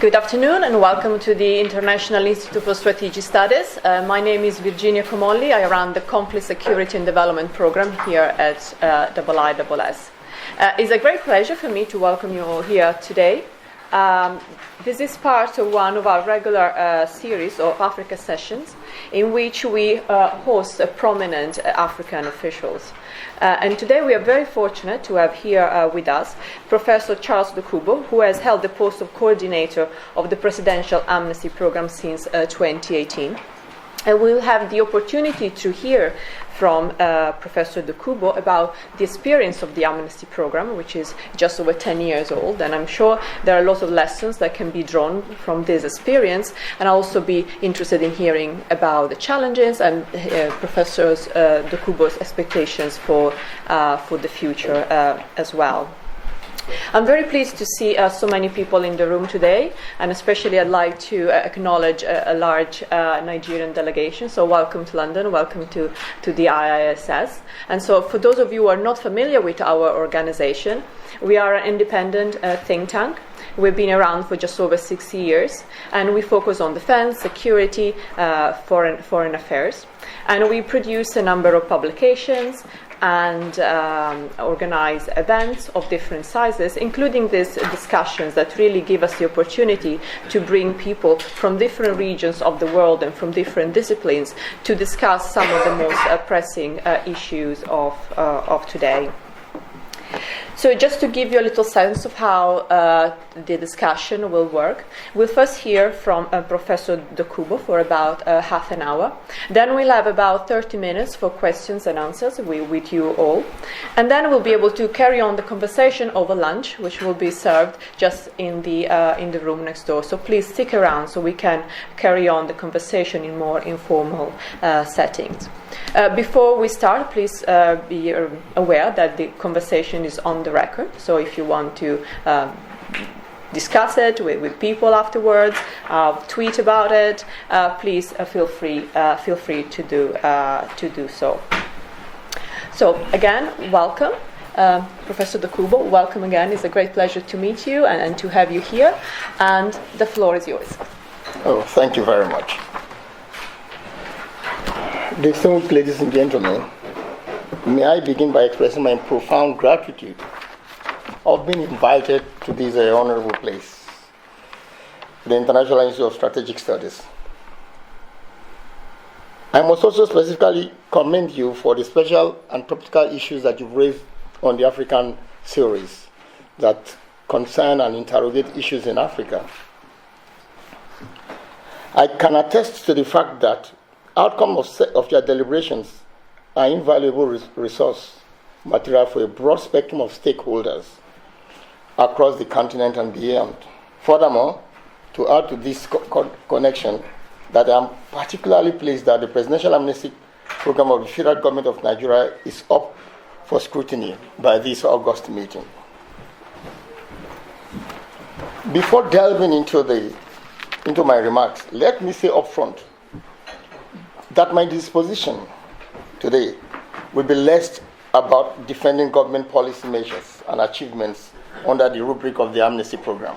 Good afternoon and welcome to the International Institute for Strategic Studies. My name is Virginia Comolli. I run the Conflict Security and Development Programme here at IISS. It's a great pleasure for me to welcome you all here today. This is part of one of our regular series of Africa sessions in which we host prominent African officials. And today we are very fortunate to have here with us Professor Charles Dokubo, who has held the post of coordinator of the Presidential Amnesty Programme since 2018. And we'll have the opportunity to hear from Professor Dokubo about the experience of the Amnesty Programme, which is just over 10 years old. And I'm sure there are a lot of lessons that can be drawn from this experience. And I'll also be interested in hearing about the challenges and Professor Dokubo's expectations for the future as well. I'm very pleased to see so many people in the room today, and especially I'd like to acknowledge a large Nigerian delegation. So welcome to London, welcome to the IISS. And so for those of you who are not familiar with our organization, we are an independent think tank. We've been around for just over 60 years, and we focus on defense, security, foreign affairs. And we produce a number of publications and organize events of different sizes, including these discussions that really give us the opportunity to bring people from different regions of the world and from different disciplines to discuss some of the most pressing issues of today. So just to give you a little sense of how the discussion will work, we'll first hear from Professor Dokubo for about half an hour. Then we'll have about 30 minutes for questions and answers with you all. And then we'll be able to carry on the conversation over lunch, which will be served just in the room next door. So please stick around so we can carry on the conversation in more informal settings. Before we start, please be aware that the conversation is on the record. So if you want to discuss it with people afterwards, tweet about it, please feel free to do so. So again, welcome. Professor Dokubo, welcome again. It's a great pleasure to meet you and to have you here. And the floor is yours. Oh, thank you very much. Distinguished ladies and gentlemen, may I begin by expressing my profound gratitude of being invited to this honorable place, the International Institute of Strategic Studies. I must also specifically commend you for the special and topical issues that you've raised on the African series that concern and interrogate issues in Africa. I can attest to the fact that outcome of your deliberations are invaluable resource material for a broad spectrum of stakeholders across the continent and beyond. Furthermore, to add to this connection, that I am particularly pleased that the Presidential Amnesty Programme of the Federal Government of Nigeria is up for scrutiny by this August meeting. Before delving into my remarks, let me say upfront that my disposition today will be less about defending government policy measures and achievements under the rubric of the Amnesty Programme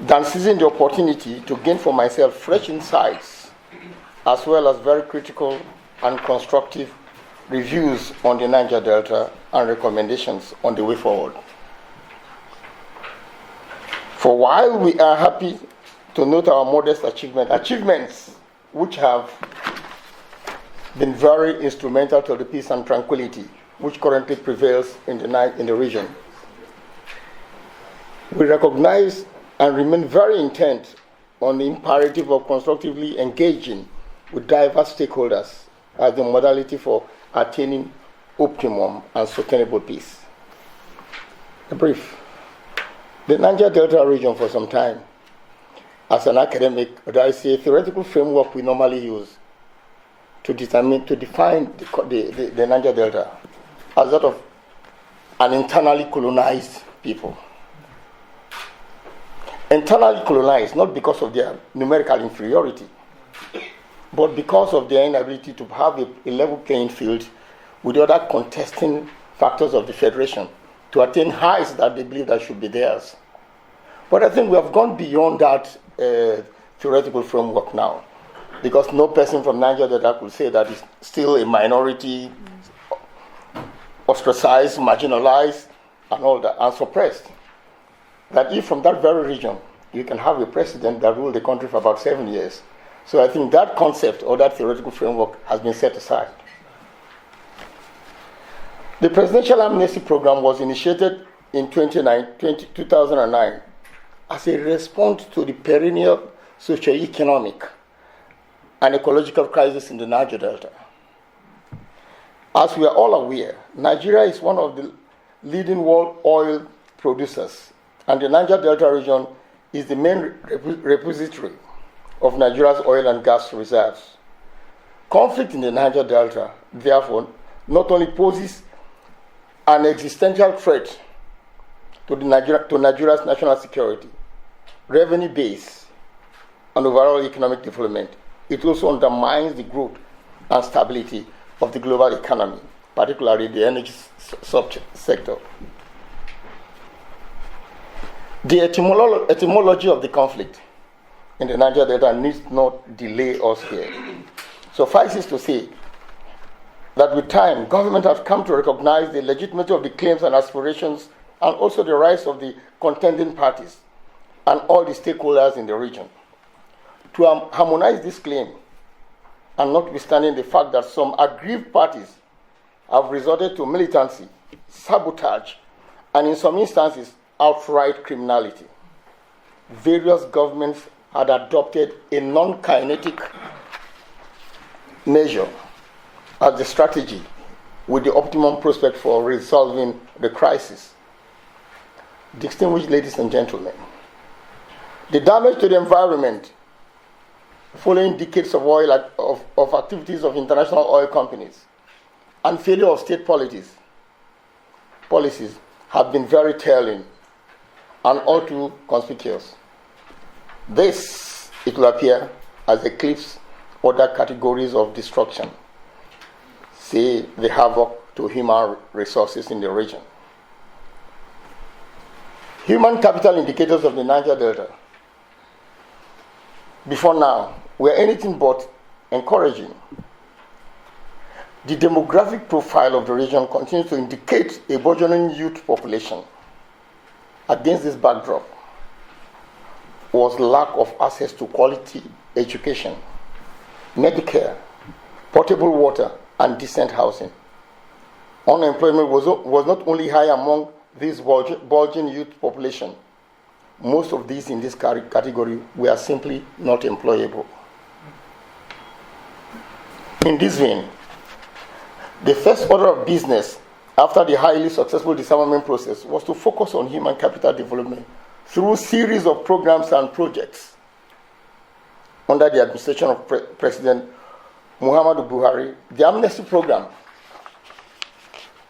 than seizing the opportunity to gain for myself fresh insights as well as very critical and constructive reviews on the Niger Delta and recommendations on the way forward. For while we are happy to note our modest achievements which have been very instrumental to the peace and tranquility which currently prevails in the region, we recognize and remain very intent on the imperative of constructively engaging with diverse stakeholders as the modality for attaining optimum and sustainable peace. A brief. The Niger Delta region for some time, as an academic, there is a theoretical framework we normally use to define the Niger Delta as that of an internally colonized people. Internally colonized, not because of their numerical inferiority, but because of their inability to have a level playing field with the other contesting factors of the Federation to attain heights that they believe that should be theirs. But I think we have gone beyond that theoretical framework now, because no person from Niger Delta could say that it's still a minority, ostracized, marginalized, and all that, and suppressed. That if from that very region you can have a president that ruled the country for about 7 years. So I think that concept or that theoretical framework has been set aside. The Presidential Amnesty Programme was initiated in 2009 as a response to the perennial socio-economic and ecological crisis in the Niger Delta. As we are all aware, Nigeria is one of the leading world oil producers, and the Niger Delta region is the main repository of Nigeria's oil and gas reserves. Conflict in the Niger Delta, therefore, not only poses an existential threat to Nigeria's national security, revenue base, and overall economic development, it also undermines the growth and stability of the global economy, particularly the energy sector. The etymology of the conflict in the Niger Delta needs not delay us here. Suffice it to say that with time, government has come to recognize the legitimacy of the claims and aspirations, and also the rights of the contending parties and all the stakeholders in the region. To harmonize this claim, and notwithstanding the fact that some aggrieved parties have resorted to militancy, sabotage, and in some instances, outright criminality, various governments had adopted a non-kinetic measure as the strategy with the optimum prospect for resolving the crisis. Distinguished ladies and gentlemen, the damage to the environment following decades of of activities of international oil companies and failure of state policies have been very telling and all too conspicuous. This, it will appear, as eclipses other categories of destruction, say the havoc to human resources in the region. Human capital indicators of the Niger Delta before now were anything but encouraging. The demographic profile of the region continues to indicate a burgeoning youth population. Against this backdrop was lack of access to quality education, Medicare, potable water, and decent housing. Unemployment was not only high among this bulging youth population. Most of these in this category were simply not employable. In this vein, the first order of business after the highly successful disarmament process was to focus on human capital development through a series of programs and projects. Under the administration of President Muhammadu Buhari, the Amnesty Programme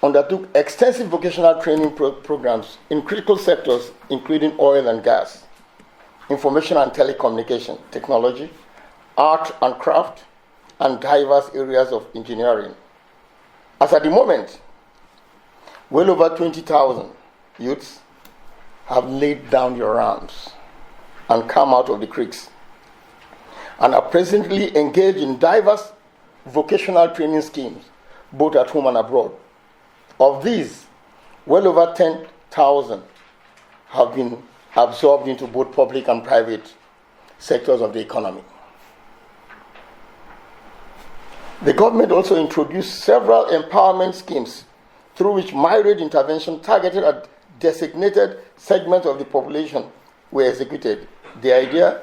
undertook extensive vocational training programs in critical sectors including oil and gas, information and telecommunication, technology, art and craft, and diverse areas of engineering. As at the moment, well over 20,000 youths have laid down their arms and come out of the creeks and are presently engaged in diverse vocational training schemes, both at home and abroad. Of these, well over 10,000 have been absorbed into both public and private sectors of the economy. The government also introduced several empowerment schemes through which myriad interventions targeted at designated segments of the population were executed. The idea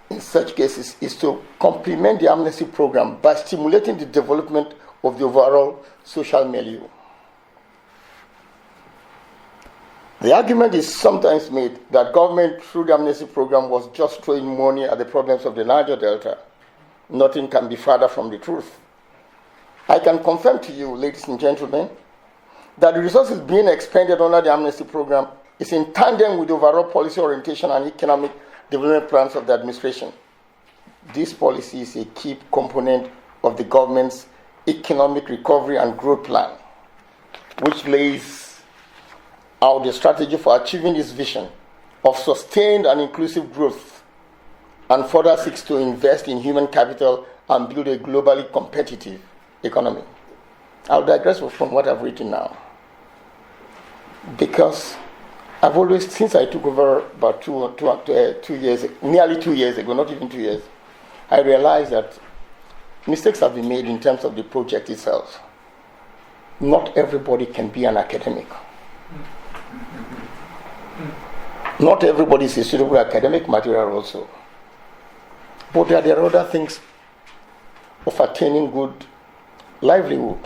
in such cases is to complement the amnesty program by stimulating the development of the overall social milieu. The argument is sometimes made that government through the amnesty program was just throwing money at the problems of the Niger Delta. Nothing can be further from the truth. I can confirm to you, ladies and gentlemen, that the resources being expended under the amnesty program is in tandem with the overall policy orientation and economic development plans of the administration. This policy is a key component of the government's economic recovery and growth plan, which lays out the strategy for achieving this vision of sustained and inclusive growth, and further seeks to invest in human capital and build a globally competitive economy. I'll digress from what I've written now, because I've always, since I took over about 2 years, nearly 2 years ago, not even 2 years, I realized that mistakes have been made in terms of the project itself. Not everybody can be an academic. Not everybody is a suitable academic material also. But there are other things of attaining good livelihood.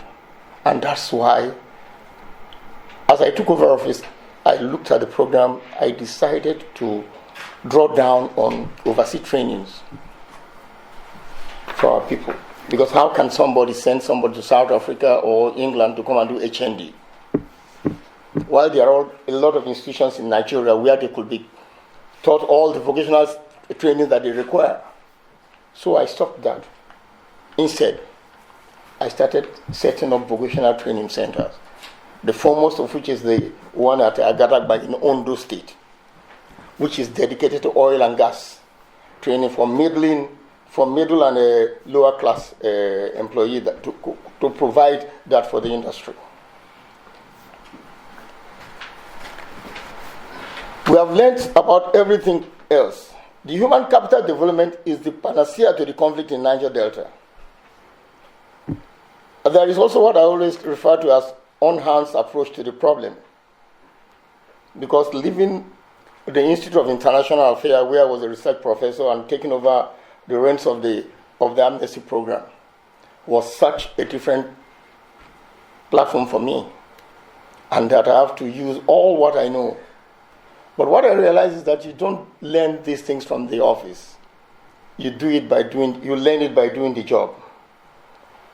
And that's why, as I took over office, I looked at the program, I decided to draw down on overseas trainings for our people. Because how can somebody send somebody to South Africa or England to come and do HND? While there are a lot of institutions in Nigeria where they could be taught all the vocational training that they require. So I stopped that. Instead, I started setting up vocational training centers. The foremost of which is the one at Agadagba in Ondo State, which is dedicated to oil and gas training for middle and lower class employee to provide that for the industry. We have learned about everything else. The human capital development is the panacea to the conflict in Niger Delta. There is also what I always refer to as on-hands approach to the problem. Because leaving the Institute of International Affairs, where I was a research professor, and taking over the reins of the Amnesty Programme was such a different platform for me, and that I have to use all what I know. But what I realize is that you don't learn these things from the office. You learn it by doing the job.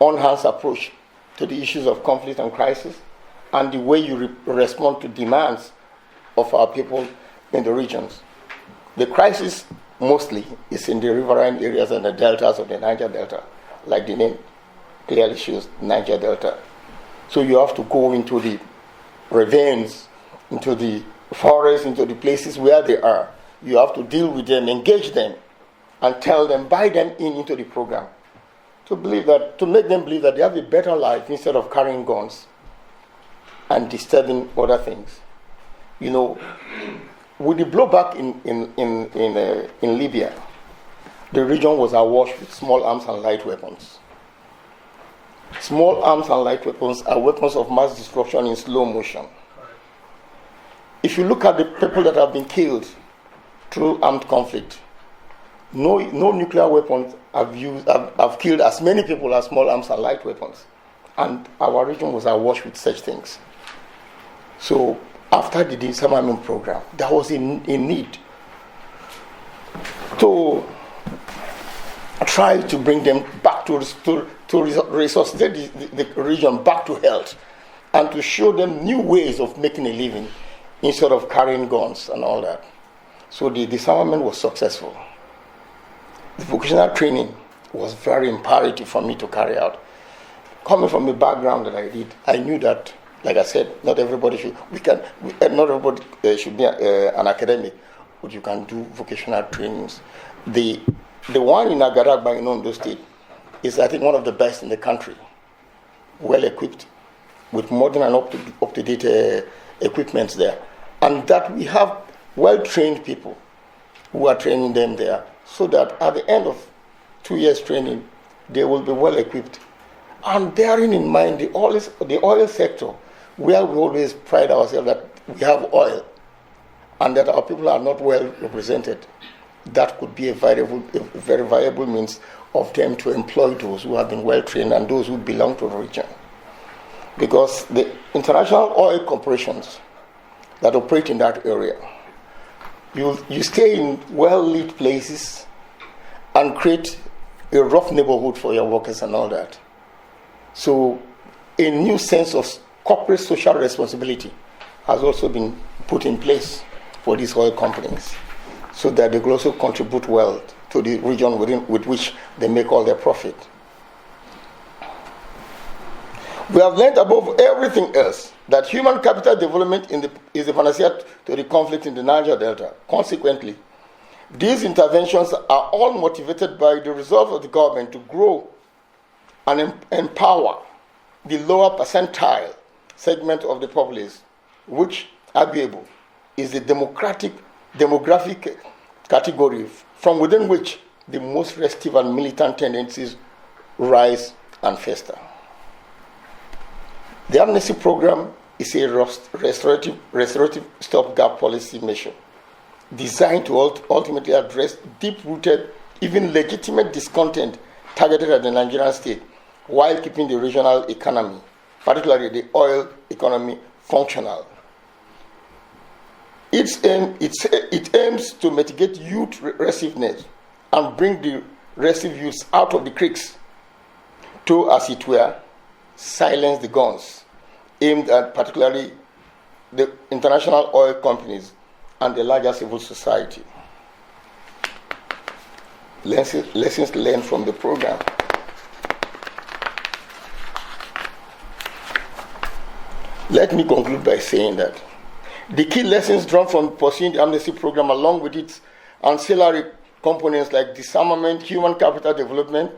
On-hands approach to the issues of conflict and crisis, and the way you respond to demands of our people in the regions. The crisis mostly is in the riverine areas and the deltas of the Niger Delta, like the name clearly shows, Niger Delta. So you have to go into the ravines, into the forests, into the places where they are. You have to deal with them, engage them, and tell them, buy them into the program, to make them believe that they have a better life instead of carrying guns and disturbing other things. You know, with the blowback in Libya, the region was awash with small arms and light weapons. Small arms and light weapons are weapons of mass destruction in slow motion. If you look at the people that have been killed through armed conflict, no nuclear weapons have killed as many people as small arms and light weapons. And our region was awash with such things. So after the Disarmament Programme, there was a need to try to bring them back to resuscitate the region back to health, and to show them new ways of making a living instead of carrying guns and all that. So the disarmament was successful. The vocational training was very imperative for me to carry out. Coming from the background that I did, I knew that, like I said, not everybody should be an academic, but you can do vocational trainings. The one in Agadagba in Ondo State is, I think, one of the best in the country, well equipped with modern and up-to-date equipment there, and that we have well-trained people who are training them there, so that at the end of 2 years training, they will be well equipped. And bearing in mind the oil sector, where we always pride ourselves that we have oil and that our people are not well represented, that could be a very viable means of them to employ those who have been well trained and those who belong to the region. Because the international oil corporations that operate in that area, you stay in well-lit places and create a rough neighborhood for your workers and all that. So a new sense of corporate social responsibility has also been put in place for these oil companies, so that they will also contribute well to the region with which they make all their profit. We have learned above everything else that human capital development is the panacea to the conflict in the Niger Delta. Consequently, these interventions are all motivated by the resolve of the government to grow and empower the lower percentile segment of the populace, which, arguable, is the demographic category from within which the most restive and militant tendencies rise and fester. The amnesty program is a restorative stopgap policy measure designed to ultimately address deep-rooted, even legitimate discontent targeted at the Nigerian state while keeping the regional economy, particularly the oil economy, functional. It aims to mitigate youth restiveness and bring the restive youths out of the creeks to, as it were, silence the guns aimed at particularly the international oil companies and the larger civil society. Lessons learned from the program. Let me conclude by saying that the key lessons drawn from pursuing the amnesty program, along with its ancillary components like disarmament, human capital development,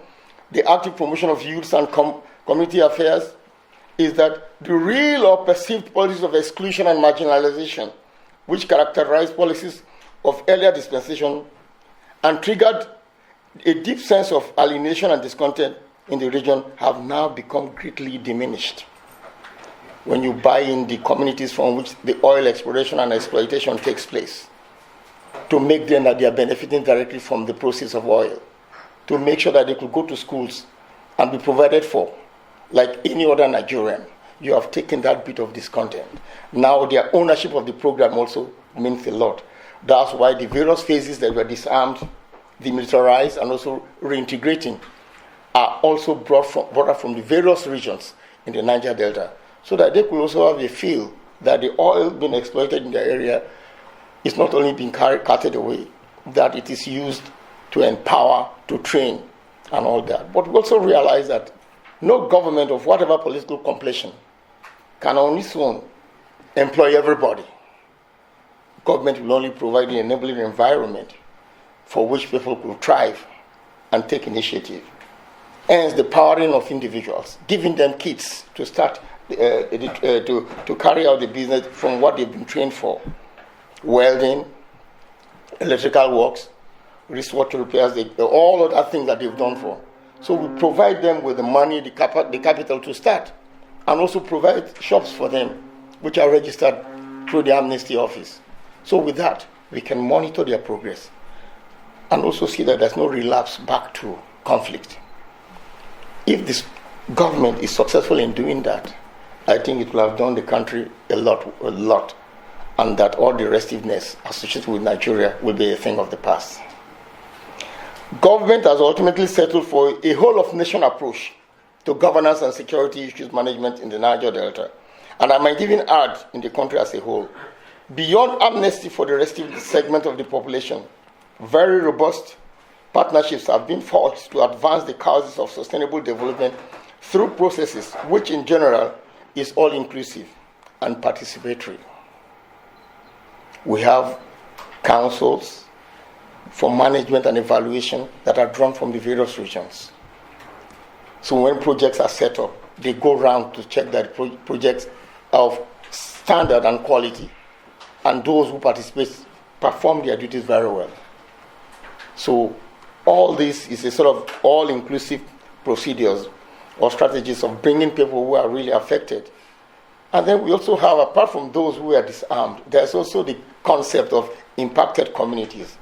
the active promotion of youth and community affairs, is that the real or perceived policies of exclusion and marginalization, which characterized policies of earlier dispensation and triggered a deep sense of alienation and discontent in the region, have now become greatly diminished. When you buy in the communities from which the oil exploration and exploitation takes place, to make them that they are benefiting directly from the proceeds of oil, to make sure that they could go to schools and be provided for, like any other Nigerian, you have taken that bit of discontent. Now their ownership of the program also means a lot. That's why the various phases that were disarmed, demilitarized, and also reintegrating are also brought up from the various regions in the Niger Delta, so that they could also have a feel that the oil being exploited in their area is not only being carted away, that it is used to empower, to train, and all that. But we also realize that no government of whatever political complexion can on its own employ everybody. Government will only provide the enabling environment for which people could thrive and take initiative. Hence the powering of individuals, giving them kits to start to carry out the business from what they've been trained for: welding, electrical works, wastewater repairs, all of that things that they've done for. So we provide them with the money, the capital to start, and also provide shops for them, which are registered through the amnesty office. So with that, we can monitor their progress and also see that there's no relapse back to conflict. If this government is successful in doing that, I think it will have done the country a lot, and that all the restiveness associated with Nigeria will be a thing of the past. Government has ultimately settled for a whole-of-nation approach to governance and security issues management in the Niger Delta, and I might even add in the country as a whole. Beyond amnesty for the restive segment of the population, very robust partnerships have been forged to advance the causes of sustainable development through processes which in general is all-inclusive and participatory. We have councils for management and evaluation that are drawn from the various regions. So when projects are set up, they go around to check that projects are of standard and quality, and those who participate perform their duties very well. So all this is a sort of all-inclusive procedures or strategies of bringing people who are really affected. And then we also have, apart from those who are disarmed, there's also the concept of impacted communities.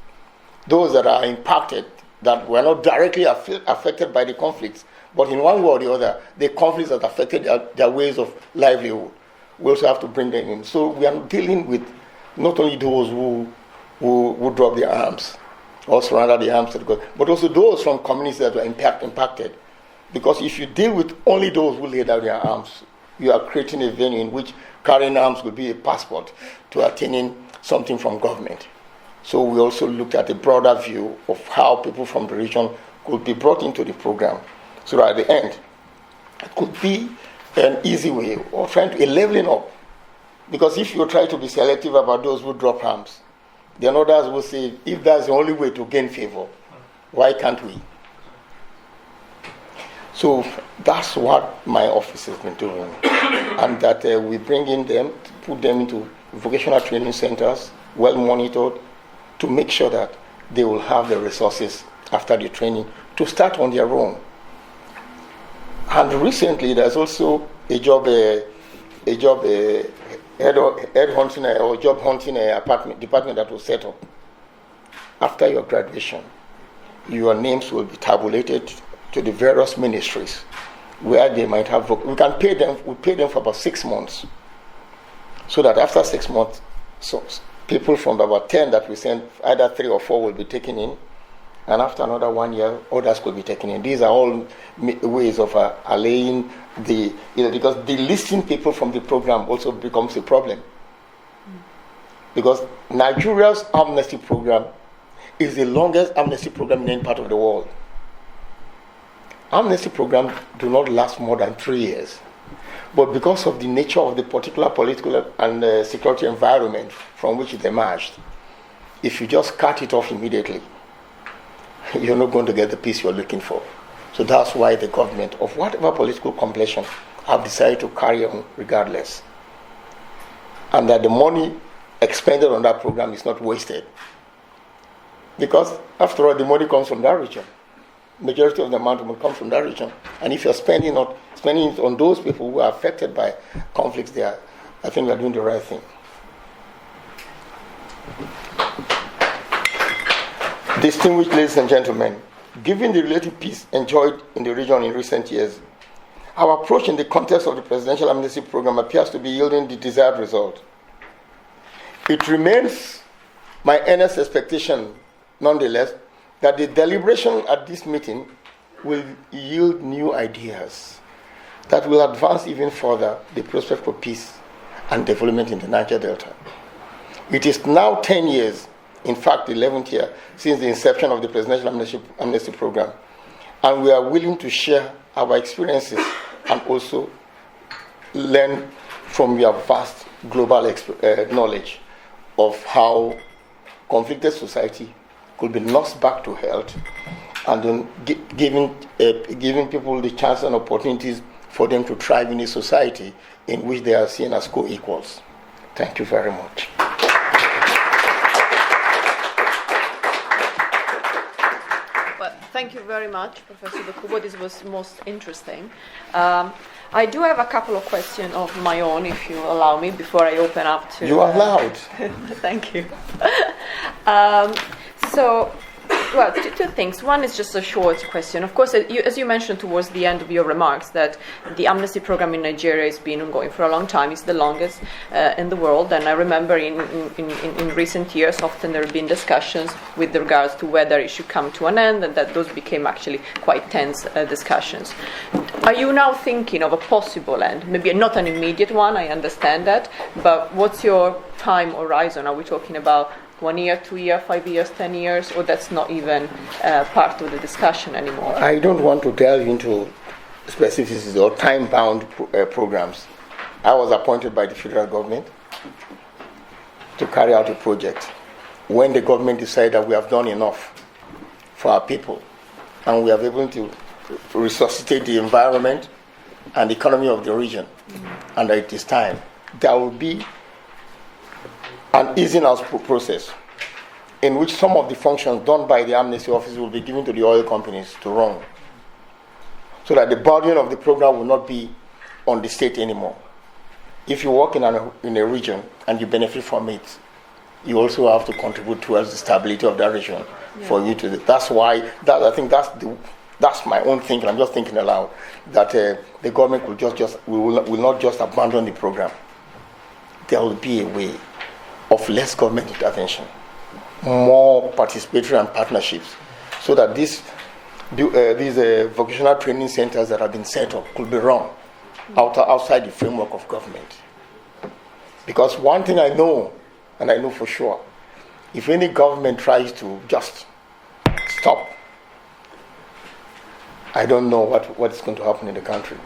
Those that are impacted, that were not directly affected by the conflicts, but in one way or the other, the conflicts that affected their ways of livelihood. We also have to bring them in. So we are dealing with not only those who drop their arms or surrender their arms to the God, but also those from communities that were impacted. Because if you deal with only those who lay down their arms, you are creating a venue in which carrying arms will be a passport to attaining something from government. So we also looked at a broader view of how people from the region could be brought into the program. So that at the end, it could be an easy way of trying to a leveling up. Because if you try to be selective about those who drop arms, then others will say, if that's the only way to gain favor, why can't we? So that's what my office has been doing. And that we bring in them, put them into vocational training centers, well monitored, to make sure that they will have the resources after the training to start on their own. And recently there's also a job head hunting or job hunting department that was set up. After your graduation, your names will be tabulated to the various ministries where they might have. We pay them for about 6 months, so that after 6 months, so people from about 10 that we send, either 3 or 4 will be taken in, and after another 1 year, others could be taken in. These are all ways of allaying because delisting people from the program also becomes a problem. Because Nigeria's amnesty program is the longest amnesty program in any part of the world. Amnesty programs do not last more than 3 years. But because of the nature of the particular political and security environment from which it emerged, if you just cut it off immediately, you're not going to get the peace you're looking for. So that's why the government, of whatever political complexion, have decided to carry on regardless. And that the money expended on that program is not wasted. Because, after all, the money comes from that region. Majority of the amount will come from that region. And if you're spending it on those people who are affected by conflicts there, I think we're doing the right thing. Distinguished ladies and gentlemen, given the relative peace enjoyed in the region in recent years, our approach in the context of the Presidential Amnesty Programme appears to be yielding the desired result. It remains my earnest expectation, nonetheless, that the deliberation at this meeting will yield new ideas that will advance even further the prospect for peace and development in the Niger Delta. It is now 10 years, in fact the 11th year, since the inception of the Presidential Amnesty Programme, and we are willing to share our experiences and also learn from your vast global knowledge of how conflicted society could be nursed back to health, and then giving people the chance and opportunities for them to thrive in a society in which they are seen as co-equals. Thank you very much. Well, thank you very much, Professor Dokubo. This was most interesting. I do have a couple of questions of my own, if you allow me, before I open up to... You are allowed. Thank you. Two things. One is just a short question. Of course, as you mentioned towards the end of your remarks, that the amnesty program in Nigeria has been ongoing for a long time. It's the longest in the world. And I remember in recent years, often there have been discussions with regards to whether it should come to an end, and that those became actually quite tense discussions. Are you now thinking of a possible end? Maybe not an immediate one, I understand that, but what's your time horizon? Are we talking about 1 year, 2 years, 5 years, 10 years, or that's not even part of the discussion anymore? I don't want to delve into specificities or time-bound programs. I was appointed by the federal government to carry out a project. When the government decided that we have done enough for our people, and we are able to resuscitate the environment and the economy of the region, and at this time, there will be an easing out process in which some of the functions done by the amnesty office will be given to the oil companies to run, so that the burden of the program will not be on the state anymore. If you work in a region and you benefit from it, you also have to contribute towards the stability of that region. For you to. That's why I think that's my own thinking. I'm just thinking aloud that the government will not just abandon the program. There will be a way of less government intervention, more participatory and partnerships, so that these vocational training centers that have been set up could be run outside the framework of government. Because one thing I know, and I know for sure, if any government tries to just stop, I don't know what is going to happen in the country.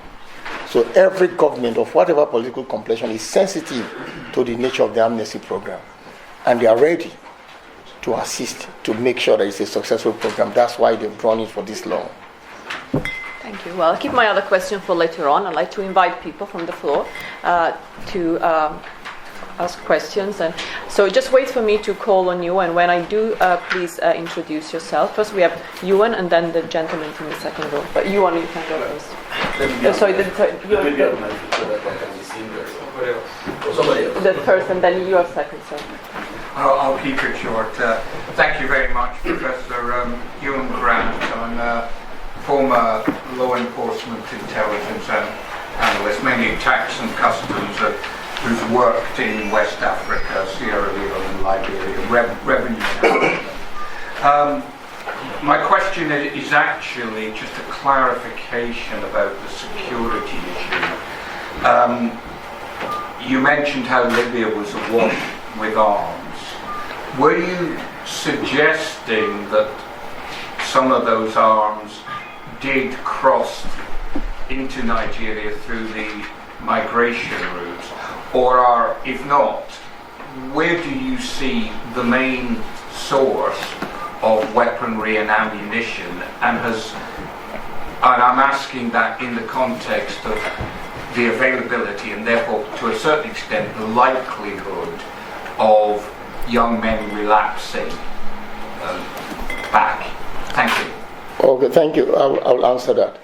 So every government of whatever political complexion is sensitive to the nature of the amnesty program, and they are ready to assist to make sure that it's a successful program. That's why they've drawn it for this long. Thank you. Well, I'll keep my other question for later on. I'd like to invite people from the floor to ask questions. And so just wait for me to call on you. And when I do, please introduce yourself. First, we have Ewan, and then the gentleman from the second row. But Ewan, you can go first. Somebody else. The first, and then you are second, sir. I'll keep it short. Thank you very much, Professor Ewan Grant. I'm a former law enforcement intelligence analyst, mainly tax and customs, who's worked in West Africa, Sierra Leone and Liberia, revenue management. My question is actually just a clarification about the security issue. You mentioned how Libya was awash with arms. Were you suggesting that some of those arms did cross into Nigeria through the migration routes? Or if not, where do you see the main source of weaponry and ammunition? And I'm asking that in the context of the availability and therefore to a certain extent the likelihood of young men relapsing back. Thank you. Okay, thank you. I'll answer that.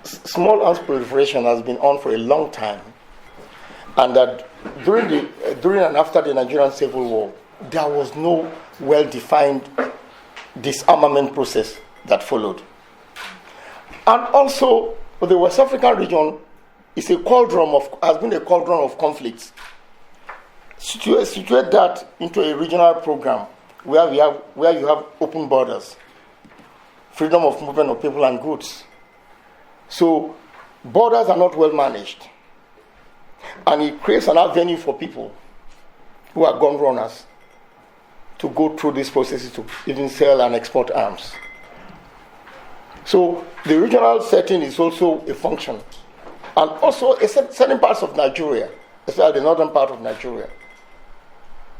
Small arms proliferation has been on for a long time, and that during and after the Nigerian Civil War, there was no well-defined disarmament process that followed. And also, the West African region is has been a cauldron of conflicts. Situate that into a regional program where you have open borders, freedom of movement of people and goods. So borders are not well managed, and it creates an avenue for people who are gun runners to go through these processes to even sell and export arms. So the regional setting is also a function, and also certain parts of Nigeria, especially the northern part of Nigeria.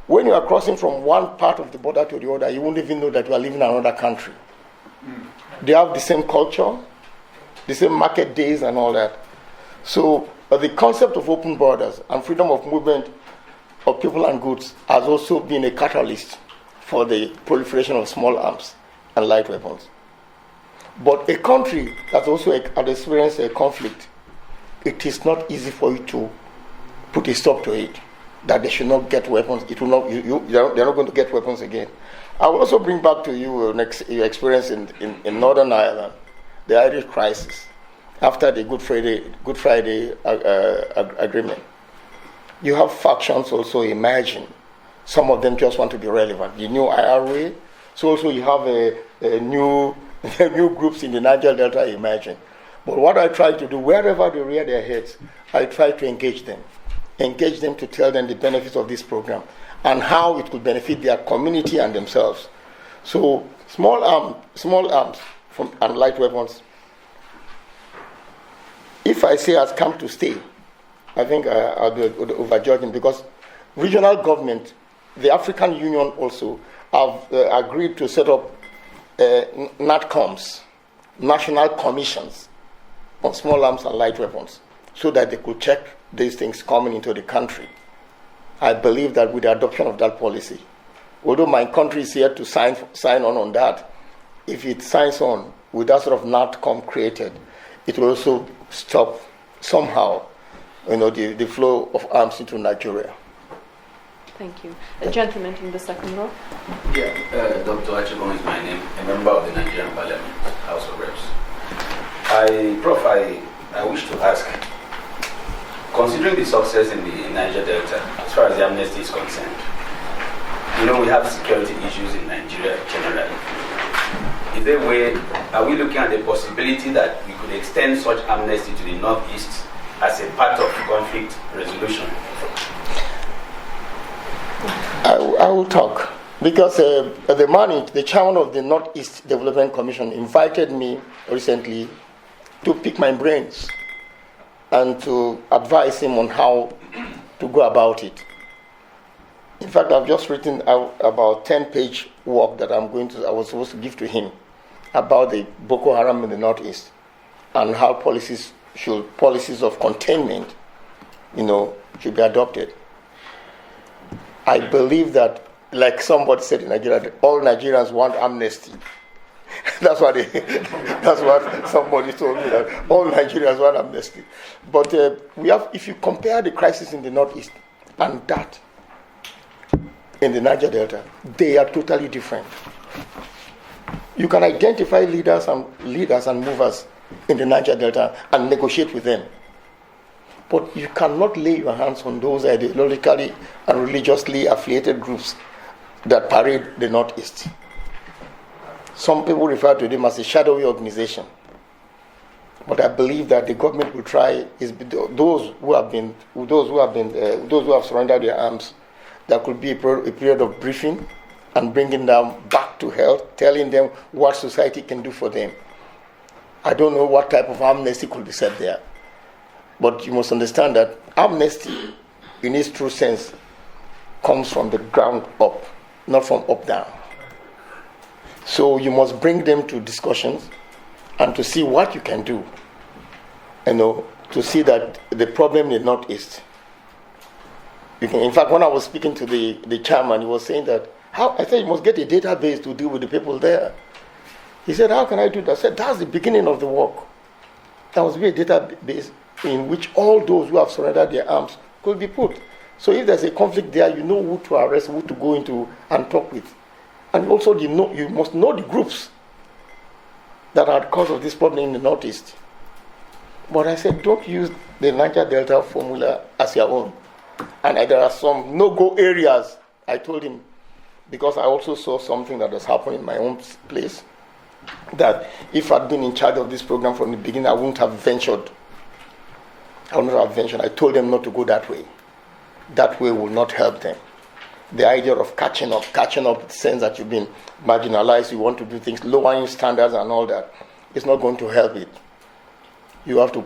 When you are crossing from one part of the border to the other, you won't even know that you are living in another country. They have the same culture, the same market days and all that. So the concept of open borders and freedom of movement of people and goods has also been a catalyst for the proliferation of small arms and light weapons. But a country that also has experienced a conflict, it is not easy for you to put a stop to it, that they should not get weapons. It will not. They're not going to get weapons again. I will also bring back to you your experience in Northern Ireland, the Irish crisis, after the Good Friday agreement. You have factions also emerging. Some of them just want to be relevant. The new IRA. So also you have a new groups in the Niger Delta emerging. But what I try to do, wherever they rear their heads, I try to engage them to tell them the benefits of this program and how it could benefit their community and themselves. So small arms and light weapons, if I say has come to stay, I think I'll be overjudging, because regional government, the African Union also, have agreed to set up NATCOMs, national commissions on small arms and light weapons, so that they could check these things coming into the country. I believe that with the adoption of that policy, although my country is here to sign on that, if it signs on with that sort of NATCOM created, it will also stop somehow, the flow of arms into Nigeria. Thank you. A gentleman in the second row. Yeah, Dr. Achibon is my name, a member of the Nigerian Parliament, House of Reps. Prof, I wish to ask, considering the success in the Niger Delta, as far as the amnesty is concerned, we have security issues in Nigeria generally. Is there a way, are we looking at the possibility that we could extend such amnesty to the Northeast as a part of conflict resolution? I will talk, because the chairman of the Northeast Development Commission invited me recently to pick my brains and to advise him on how to go about it. In fact, I've just written out about 10-page work that I was supposed to give to him about the Boko Haram in the Northeast and how policies of containment, should be adopted. I believe that, like somebody said in Nigeria, that all Nigerians want amnesty. That's what somebody told me, that all Nigerians want amnesty. But if you compare the crisis in the Northeast and that in the Niger Delta, they are totally different. You can identify leaders and movers in the Niger Delta and negotiate with them. But you cannot lay your hands on those ideologically and religiously affiliated groups that parade the Northeast. Some people refer to them as a shadowy organization. But I believe that the government will try those who have surrendered their arms. There could be a period of briefing and bringing them back to health, telling them what society can do for them. I don't know what type of amnesty could be set there. But you must understand that amnesty, in its true sense, comes from the ground up, not from up down. So you must bring them to discussions and to see what you can do, to see that the problem is not East. In fact, when I was speaking to the chairman, he was saying that, I said you must get a database to deal with the people there. He said, how can I do that? I said, that's the beginning of the work. There must be a database in which all those who have surrendered their arms could be put. So if there's a conflict there, you know who to arrest, who to go into and talk with. And also you must know the groups that are the cause of this problem in the Northeast. But I said, don't use the Niger Delta formula as your own. And there are some no-go areas, I told him, because I also saw something that was happening in my own place, that if I'd been in charge of this program from the beginning, I wouldn't have ventured. I told them not to go that way. That way will not help them. The idea of catching up in the sense that you've been marginalized, you want to do things, lowering standards and all that, it's not going to help it. You have to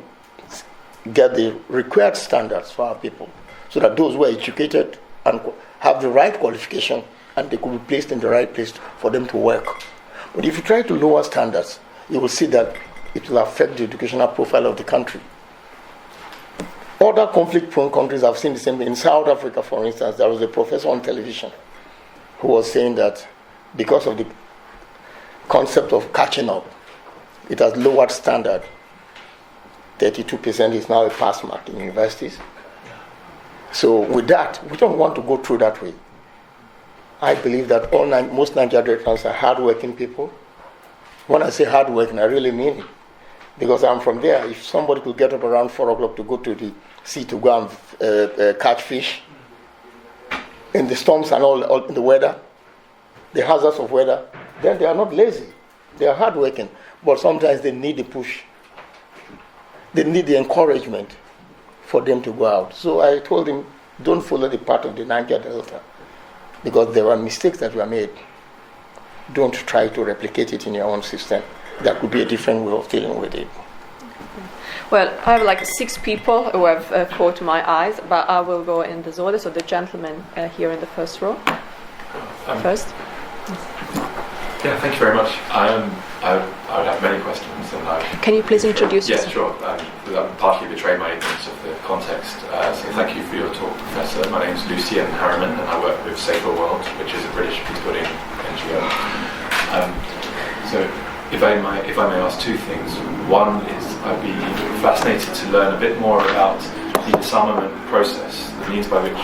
get the required standards for our people so that those who are educated and have the right qualification and they could be placed in the right place for them to work. But if you try to lower standards, you will see that it will affect the educational profile of the country. Other conflict-prone countries have seen the same thing. In South Africa, for instance, there was a professor on television who was saying that because of the concept of catching up, it has lowered standard. 32% is now a pass mark in universities. So with that, we don't want to go through that way. I believe that most Nigerians are hard-working people. When I say hard-working, I really mean it. Because I'm from there. If somebody could get up around 4 o'clock to go to the sea to go and catch fish, in the storms and all in the weather, the hazards of weather, then they are not lazy. They are hardworking. But sometimes they need the push. They need the encouragement for them to go out. So I told him, don't follow the path of the Niger Delta, because there were mistakes that were made. Don't try to replicate it in your own system. That could be a different way of dealing with it. Well, I have like 6 people who have caught my eyes, but I will go in this order. So the gentleman here in the first row. First. Yeah, thank you very much. I would have many questions. Can you please introduce yourself? yourself? Yes, sure. Partly betrayed my ignorance of the context. So thank you for your talk, Professor. My name is Lucien Harriman, and I work with Safer World, which is a British peacebuilding NGO. So if I may ask 2 things. One is I'd be fascinated to learn a bit more about the disarmament process, the means by which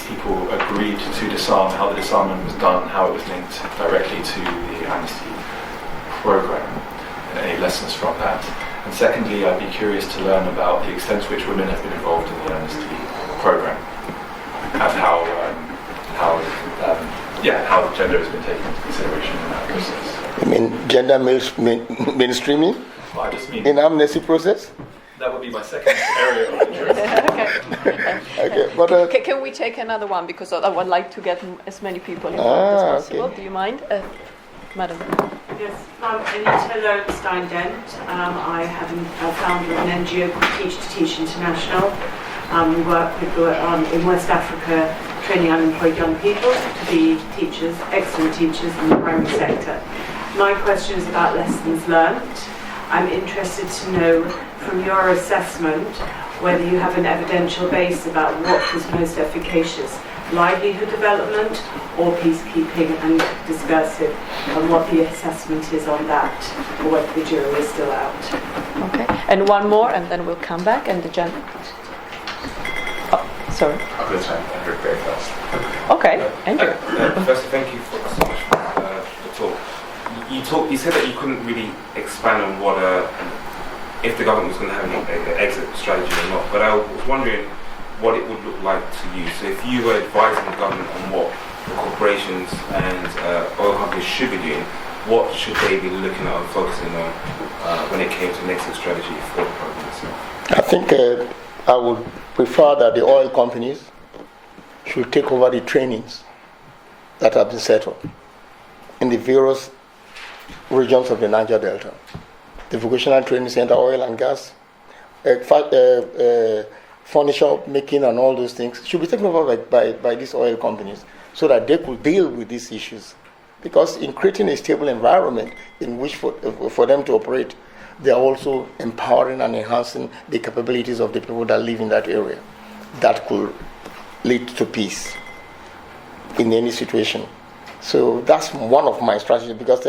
people agreed to disarm, how the disarmament was done, how it was linked directly to the Amnesty Programme, and any lessons from that. And secondly, I'd be curious to learn about the extent to which women have been involved in the Amnesty Programme, and how gender has been taken into consideration in that process. You mean gender mainstreaming? Well, I just mean in amnesty process? That would be my second area of interest. Okay, but can we take another one, because I would like to get as many people involved as possible. Okay. Do you mind, Madam? Yes, I'm Anita Lowenstein-Dent. I am a founder of an NGO called Teach to Teach International. We work with, in West Africa, training unemployed young people to be teachers, excellent teachers in the primary sector. My question is about lessons learned. I'm interested to know from your assessment whether you have an evidential base about what was most efficacious, livelihood development or peacekeeping and discursive, and what the assessment is on that, or whether the jury is still out. Okay, and one more, and then we'll come back, and the gentleman. Oh, sorry. I'm going to try and Andrew very fast. Okay, Andrew. First, thank you so much for the talk. You said that you couldn't really expand on what if the government was going to have an exit strategy or not, but I was wondering what it would look like to you. So if you were advising the government on what the corporations and oil companies should be doing, what should they be looking at and focusing on when it came to an exit strategy for the program itself? I think I would prefer that the oil companies should take over the trainings that have been set up in the various regions of the Niger Delta. The Vocational Training Center, oil and gas, furniture making and all those things should be taken over by these oil companies so that they could deal with these issues. Because in creating a stable environment in which for them to operate, they are also empowering and enhancing the capabilities of the people that live in that area. That could lead to peace in any situation. So that's one of my strategies, because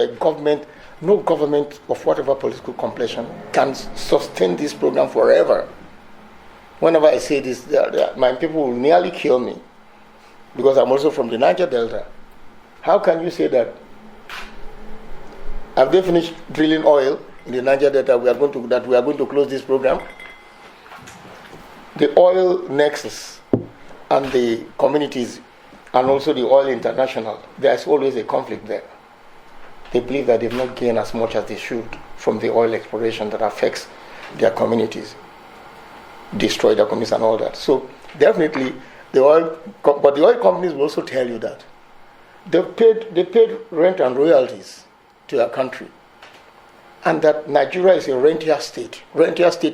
no government of whatever political complexion can sustain this program forever. Whenever I say this, my people will nearly kill me, because I'm also from the Niger Delta. How can you say that? Have they finished drilling oil in the Niger Delta? We are going to close this program. The oil nexus and the communities, and also the oil international, there's always a conflict there. They believe that they've not gained as much as they should from the oil exploration that affects their communities, destroy their communities and all that. So definitely but the oil companies will also tell you that they paid rent and royalties to their country, and that Nigeria is a rentier state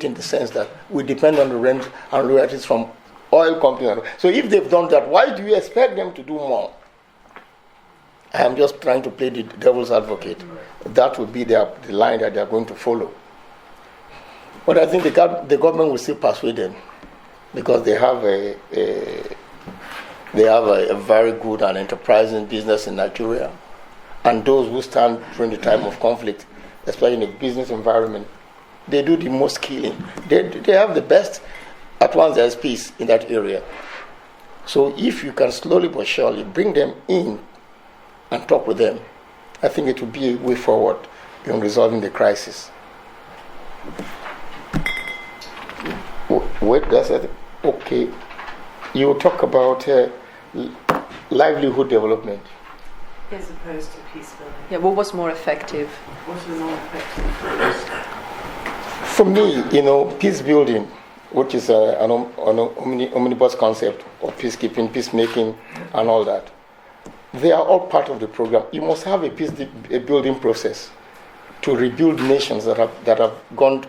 in the sense that we depend on the rent and royalties from oil companies. So if they've done that, why do you expect them to do more? I am just trying to play the devil's advocate. That would be the line that they are going to follow. But I think the government will still persuade them, because they have a very good and enterprising business in Nigeria, and those who stand during the time of conflict, especially in a business environment, they do the most killing. They have the best at once there's peace in that area. So if you can slowly but surely bring them in and talk with them, I think it will be a way forward in resolving the crisis. Wait, that's it. Okay. You talk about livelihood development. As opposed to peace building. Yeah, what was more effective? What is more effective? For me, peace building, which is an omnibus concept of peacekeeping, peacemaking, and all that, they are all part of the program. You must have a building process to rebuild nations that have gone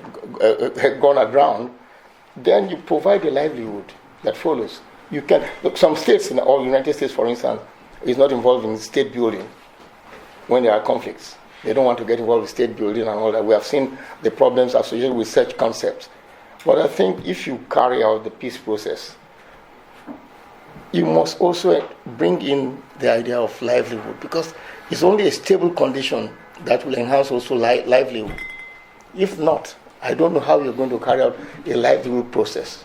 aground. Then you provide a livelihood that follows. You can some states in all United States, for instance, is not involved in state building when there are conflicts. They don't want to get involved with state building and all that. We have seen the problems associated with such concepts. But I think if you carry out the peace process, you must also bring in the idea of livelihood, because it's only a stable condition that will enhance also livelihood. If not, I don't know how you're going to carry out a livelihood process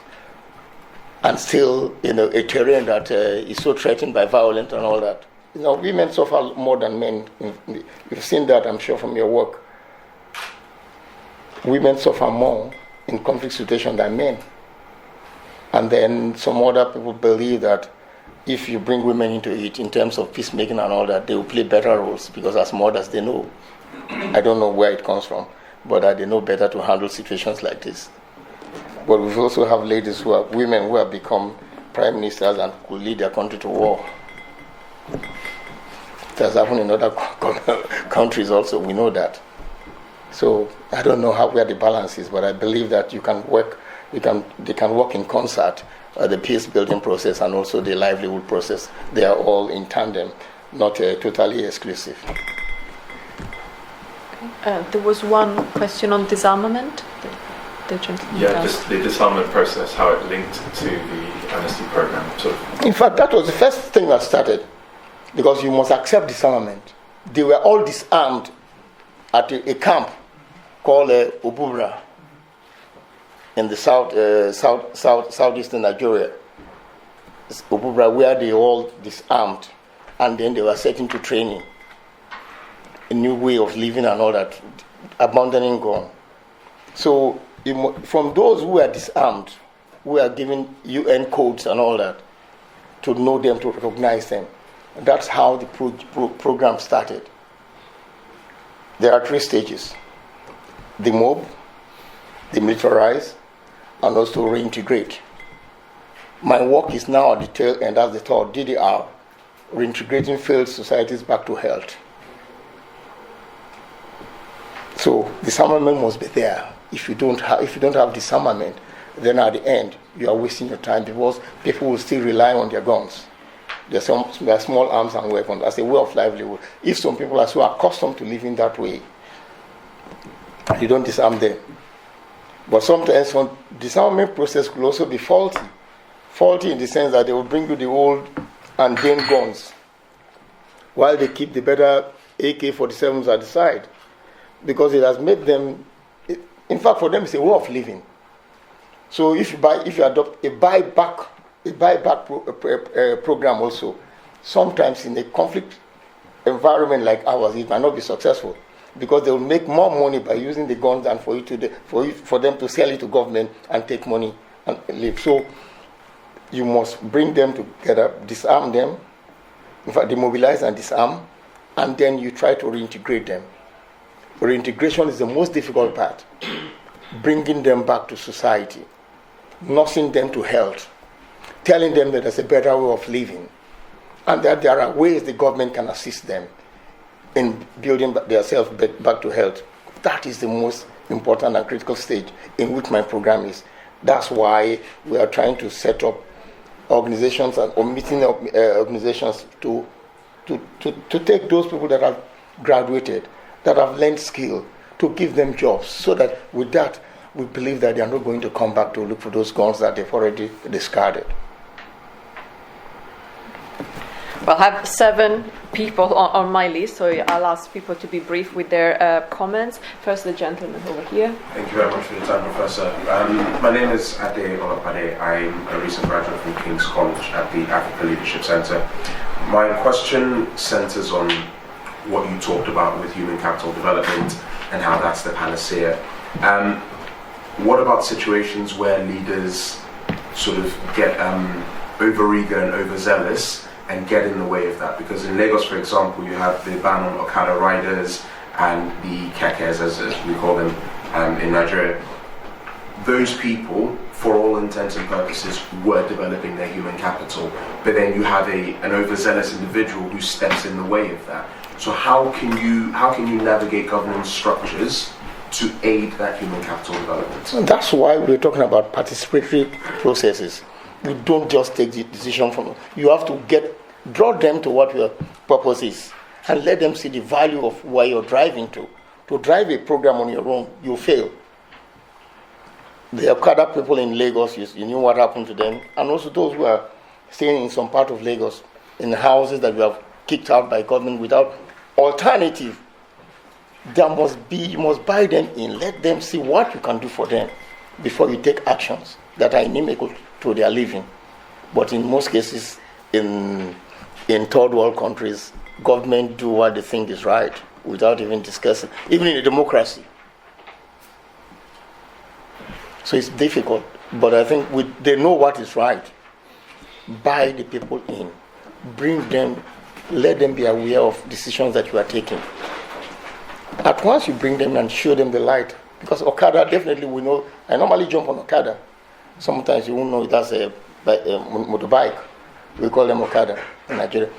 and still a terrain that is so threatened by violence and all that. Women suffer more than men. You've seen that, I'm sure, from your work. Women suffer more in conflict situations than men. And then some other people believe that if you bring women into it in terms of peacemaking and all that, they will play better roles, because as mothers they know. I don't know where it comes from, but they know better to handle situations like this. But we also have women who have become prime ministers and could lead their country to war. It has happened in other countries also, we know that. So I don't know where the balance is, but I believe that they can work in concert, the peace building process and also the livelihood process. They are all in tandem, not totally exclusive. There was one question on disarmament. The gentleman just the disarmament process, how it linked to the amnesty program. Sort of. In fact, that was the first thing that started, because you must accept disarmament. They were all disarmed at a camp called Obubra in the southeastern Nigeria. It's Obubra, where they all disarmed, and then they were set into training, a new way of living and all that, abandoning gun. So from those who were disarmed, who are given UN codes and all that, to know them, to recognize them. That's how the program started. There are 3 stages: the mob, the militarize, and also reintegrate. My work is now at the tail end, as the third DDR, reintegrating failed societies back to health. So disarmament must be there. If you don't have disarmament, then at the end you are wasting your time, because people will still rely on their guns, their small arms and weapons as a way of livelihood. If some people are so accustomed to living that way, you don't disarm them. But sometimes the disarmament process could also be faulty. Faulty in the sense that they will bring you the old and then guns, while they keep the better AK-47s at the side, because it has made them. In fact, for them, it's a way of living. So if you adopt a buyback program also, sometimes in a conflict environment like ours, it might not be successful, because they will make more money by using the guns than for them to sell it to government and take money and live. So you must bring them together, disarm them, in fact, demobilize and disarm, and then you try to reintegrate them. Reintegration is the most difficult part. Bringing them back to society, nursing them to health, telling them that there's a better way of living, and that there are ways the government can assist them in building themselves back to health. That is the most important and critical stage in which my program is. That's why we are trying to set up organizations and meeting organizations to take those people that have graduated, that have learned skill, to give them jobs, so that with that we believe that they are not going to come back to look for those guns that they've already discarded. Well, I have 7 people on my list, so I'll ask people to be brief with their comments. First, the gentleman over here. Thank you very much for your time, Professor. My name is Ade Olapade. I'm a recent graduate from King's College at the Africa Leadership Center. My question centers on what you talked about with human capital development and how that's the panacea. What about situations where leaders sort of get overeager and overzealous and get in the way of that? Because in Lagos, for example, you have the ban on Okada riders and the kekes, as we call them in Nigeria. Those people, for all intents and purposes, were developing their human capital, but then you have an overzealous individual who steps in the way of that. So how can you navigate governance structures to aid that human capital development? And that's why we're talking about participatory processes. You don't just take the decision from them. You have to draw them to what your purpose is, and let them see the value of where you're driving to. To drive a program on your own, you fail. The Okada people in Lagos, you knew what happened to them, and also those who are staying in some part of Lagos, in houses that we have kicked out by government without alternative. You must buy them in, let them see what you can do for them before you take actions that are inimical to their living. But in most cases, in third world countries, government do what they think is right without even discussing, even in a democracy. So it's difficult, but I think they know what is right. Buy the people in, bring them, let them be aware of decisions that you are taking. At once you bring them and show them the light, because Okada, definitely we know. I normally jump on Okada. Sometimes you won't know it as a motorbike. We call them Okada in Nigeria.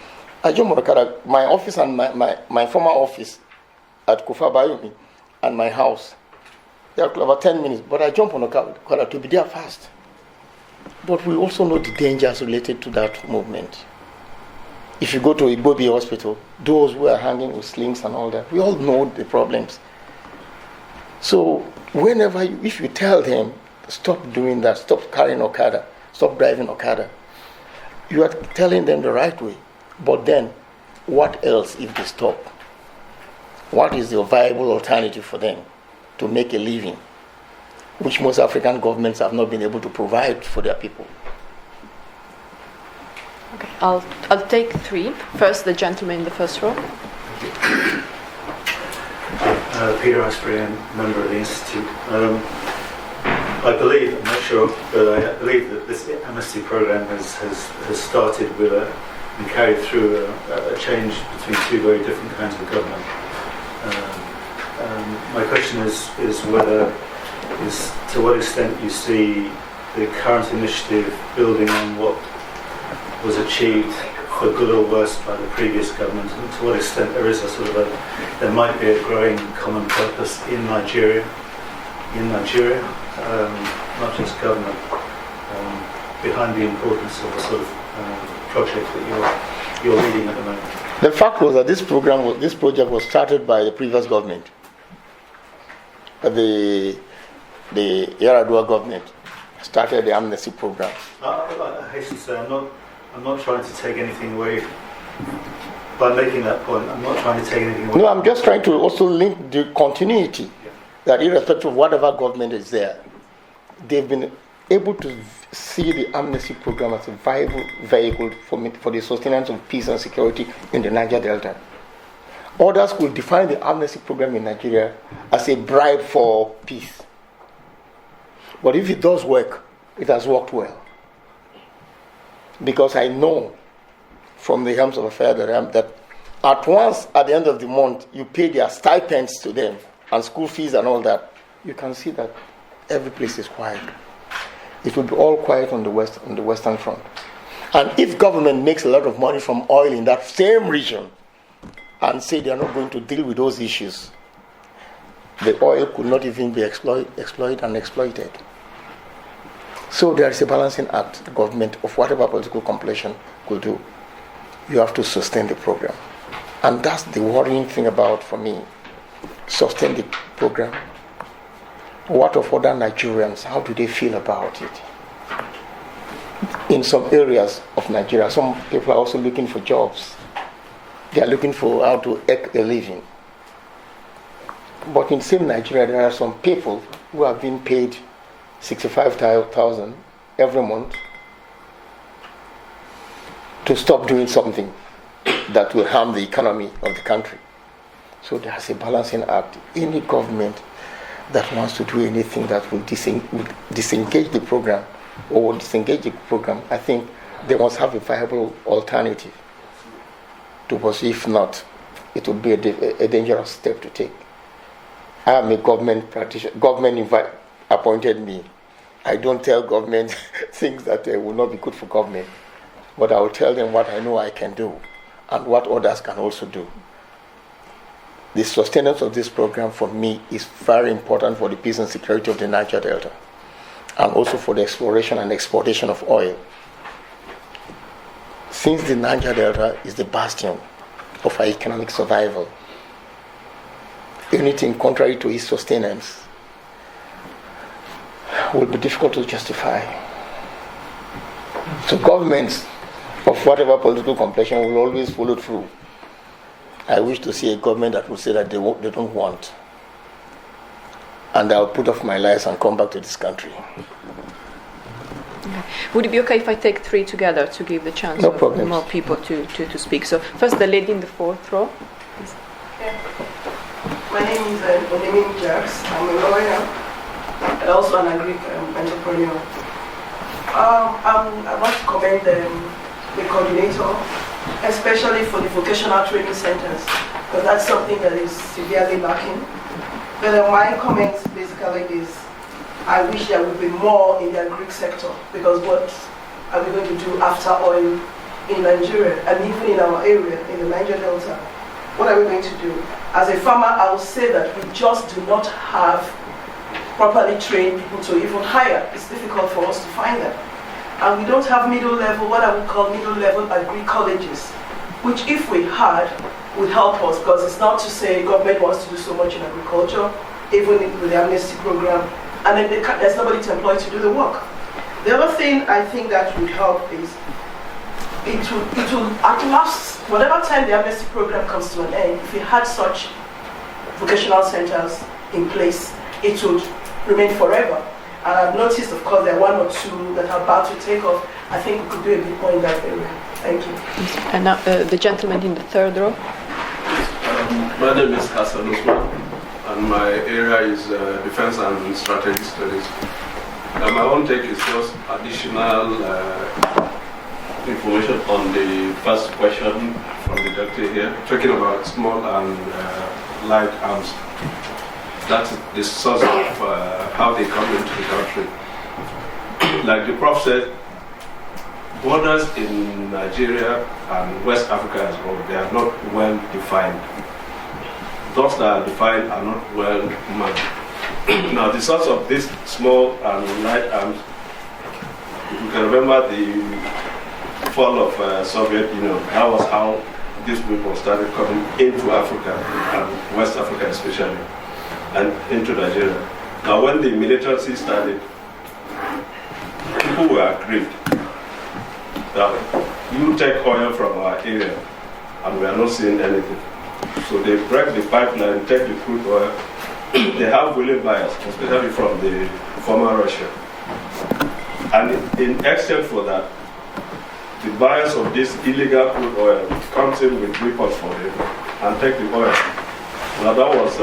I jump on Okada. My office and my former office at Kufa Bayomi and my house, they are about 10 minutes, but I jump on Okada to be there fast. But we also know the dangers related to that movement. If you go to Ibobi Hospital, those who are hanging with slings and all that, we all know the problems. So if you tell them, stop doing that, stop carrying Okada, stop driving Okada, you are telling them the right way. But then, what else if they stop? What is the viable alternative for them to make a living, which most African governments have not been able to provide for their people? Okay, I'll take 3. First, the gentleman in the first row. Peter Asprey, member of the Institute. I believe, I'm not sure, but I believe that this amnesty program has started with and carried through a change between 2 very different kinds of government. My question is to what extent you see the current initiative building on what was achieved for good or worse by the previous government, and to what extent there is there might be a growing common purpose in Nigeria, not just government, behind the importance of the sort of project that you're leading at the moment. The fact was that this project was started by the previous government, the Yaradua government started the amnesty program. I hasten to say, I'm not trying to take anything away by making that point. I'm not trying to take anything away. No, I'm just trying to also link the continuity, that irrespective of whatever government is there, they've been able to see the amnesty program as a viable vehicle for the sustenance of peace and security in the Niger Delta. Others will define the amnesty program in Nigeria as a bribe for peace. But if it does work, it has worked well. Because I know from the realms of affairs that at once, at the end of the month, you pay their stipends to them and school fees and all that, you can see that every place is quiet. It will be all quiet on the Western Front. And if government makes a lot of money from oil in that same region and say they are not going to deal with those issues, the oil could not even be exploited and exploited. So there is a balancing act, the government, of whatever political completion could do. You have to sustain the program. And that's the worrying thing about, for me, sustain the program. What of other Nigerians? How do they feel about it? In some areas of Nigeria, some people are also looking for jobs. They are looking for how to make a living. But in same Nigeria, there are some people who have been paid 65,000 every month to stop doing something that will harm the economy of the country. So there's a balancing act. Any government that wants to do anything that will disengage the program or disengage the program, I think they must have a viable alternative to pursue. If not, it would be a dangerous step to take. I am a government practitioner. Government appointed me. I don't tell government things that will not be good for government, but I will tell them what I know I can do and what others can also do. The sustenance of this program for me is very important for the peace and security of the Niger Delta, and also for the exploration and exportation of oil. Since the Niger Delta is the bastion of our economic survival, anything contrary to its sustenance will be difficult to justify. So governments of whatever political complexion will always follow through. I wish to see a government that will say that they don't want. And I'll put off my lies and come back to this country. Okay. Would it be okay if I take 3 together to give the chance No of problems. more people to speak? So first the lady in the 4th row. My name is Odemin Jax. I'm a lawyer and also an agric entrepreneur. I want to commend the coordinator, especially for the vocational training centers, because that's something that is severely lacking. But my comments basically is, I wish there would be more in the agric sector, because what are we going to do after oil in Nigeria and even in our area, in the Niger Delta, what are we going to do? As a farmer, I will say that we just do not have properly trained people to even hire. It's difficult for us to find them. And we don't have middle level, what I would call middle level agri-colleges, which if we had, would help us, because it's not to say government wants to do so much in agriculture, even with the amnesty program, and then there's nobody to employ to do the work. The other thing I think that would help is it will at last, whatever time the amnesty program comes to an end, if we had such vocational centers in place, it would remain forever. And I've noticed, of course, there are one or two that are about to take off. I think we could do a bit more in that area. Thank you. And now the gentleman in the third row. My name is Hassan Usman, and my area is Defense and Strategy Studies. My own take is just additional information on the first question from the doctor here, talking about small and light arms. That's the source of how they come into the country. Like the Prof said, borders in Nigeria and West Africa as well, they are not well defined. Those that are defined are not well marked. Now, the source of this small and light arms, if you can remember the fall of Soviet Union, that was how these people started coming into Africa, and West Africa especially, and into Nigeria. Now, when the militancy started, people were aggrieved that you take oil from our area and we are not seeing anything. So they break the pipeline, take the crude oil. They have willing buyers, especially from the former Russia. And in exchange for that, the buyers of this illegal crude oil comes in with weapons for them and take the oil. Now that was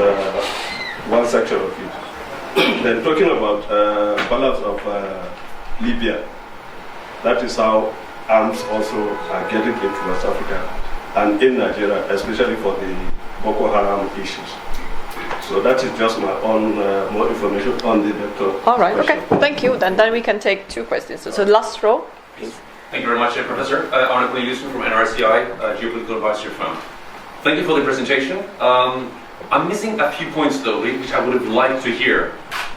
one section of it. Then talking about balance of Libya, that is how arms also are getting into West Africa and in Nigeria, especially for the Boko Haram issues. So that is just my own more information on the doctor. All right, okay, thank you. Then we can take two questions. So last row, please. Thank you very much, Professor. Arne Quinn-Houston from NRCI, Geopolitical Advisory Firm. Thank you for the presentation. I'm missing a few points though, which I would have liked to hear.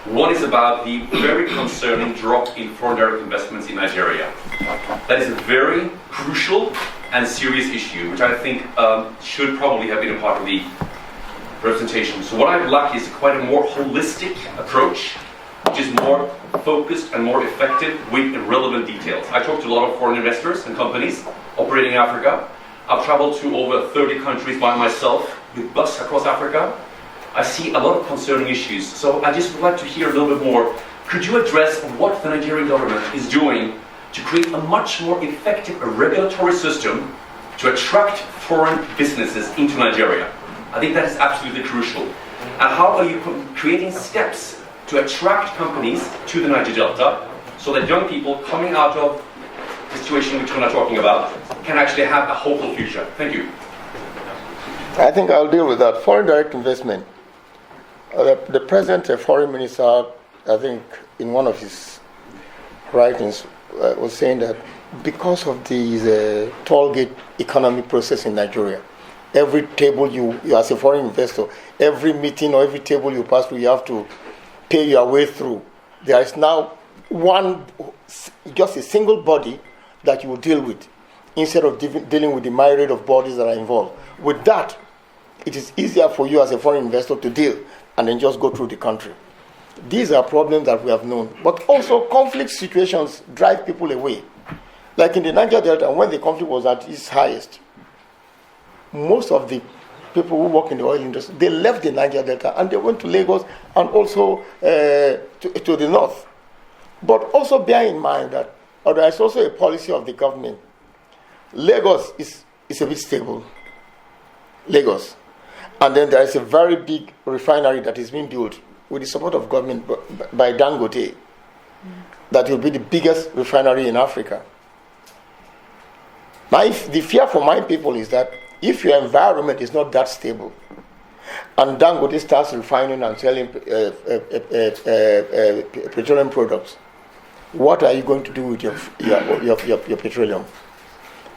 One is about the very concerning drop in foreign direct investments in Nigeria. That is a very crucial and serious issue, which I think should probably have been a part of the presentation. So what I'd like is quite a more holistic approach, which is more focused and more effective with relevant details. I talked to a lot of foreign investors and companies operating in Africa. I've traveled to over 30 countries by myself with bus across Africa. I see a lot of concerning issues. So I just would like to hear a little bit more. Could you address what the Nigerian government is doing to create a much more effective regulatory system to attract foreign businesses into Nigeria? I think that is absolutely crucial. And how are you creating steps to attract companies to the Niger Delta so that young people coming out of the situation which we're not talking about can actually have a hopeful future? Thank you. I think I'll deal with that. Foreign direct investment. The present foreign minister, I think in one of his writings, was saying that because of the toll gate economy process in Nigeria, every table you as a foreign investor, every meeting or every table you pass through, you have to pay your way through. There is now just a single body that you will deal with instead of dealing with the myriad of bodies that are involved. With that, it is easier for you as a foreign investor to deal and then just go through the country. These are problems that we have known. But also conflict situations drive people away. Like in the Niger Delta, when the conflict was at its highest, most of the people who work in the oil industry, they left the Niger Delta and they went to Lagos and also to the north. But also bear in mind that there is also a policy of the government. Lagos is a bit stable. Lagos. And then there is a very big refinery that is being built with the support of government by Dangote. That will be the biggest refinery in Africa. The fear for my people is that if your environment is not that stable, and Dangote starts refining and selling petroleum products, what are you going to do with your petroleum?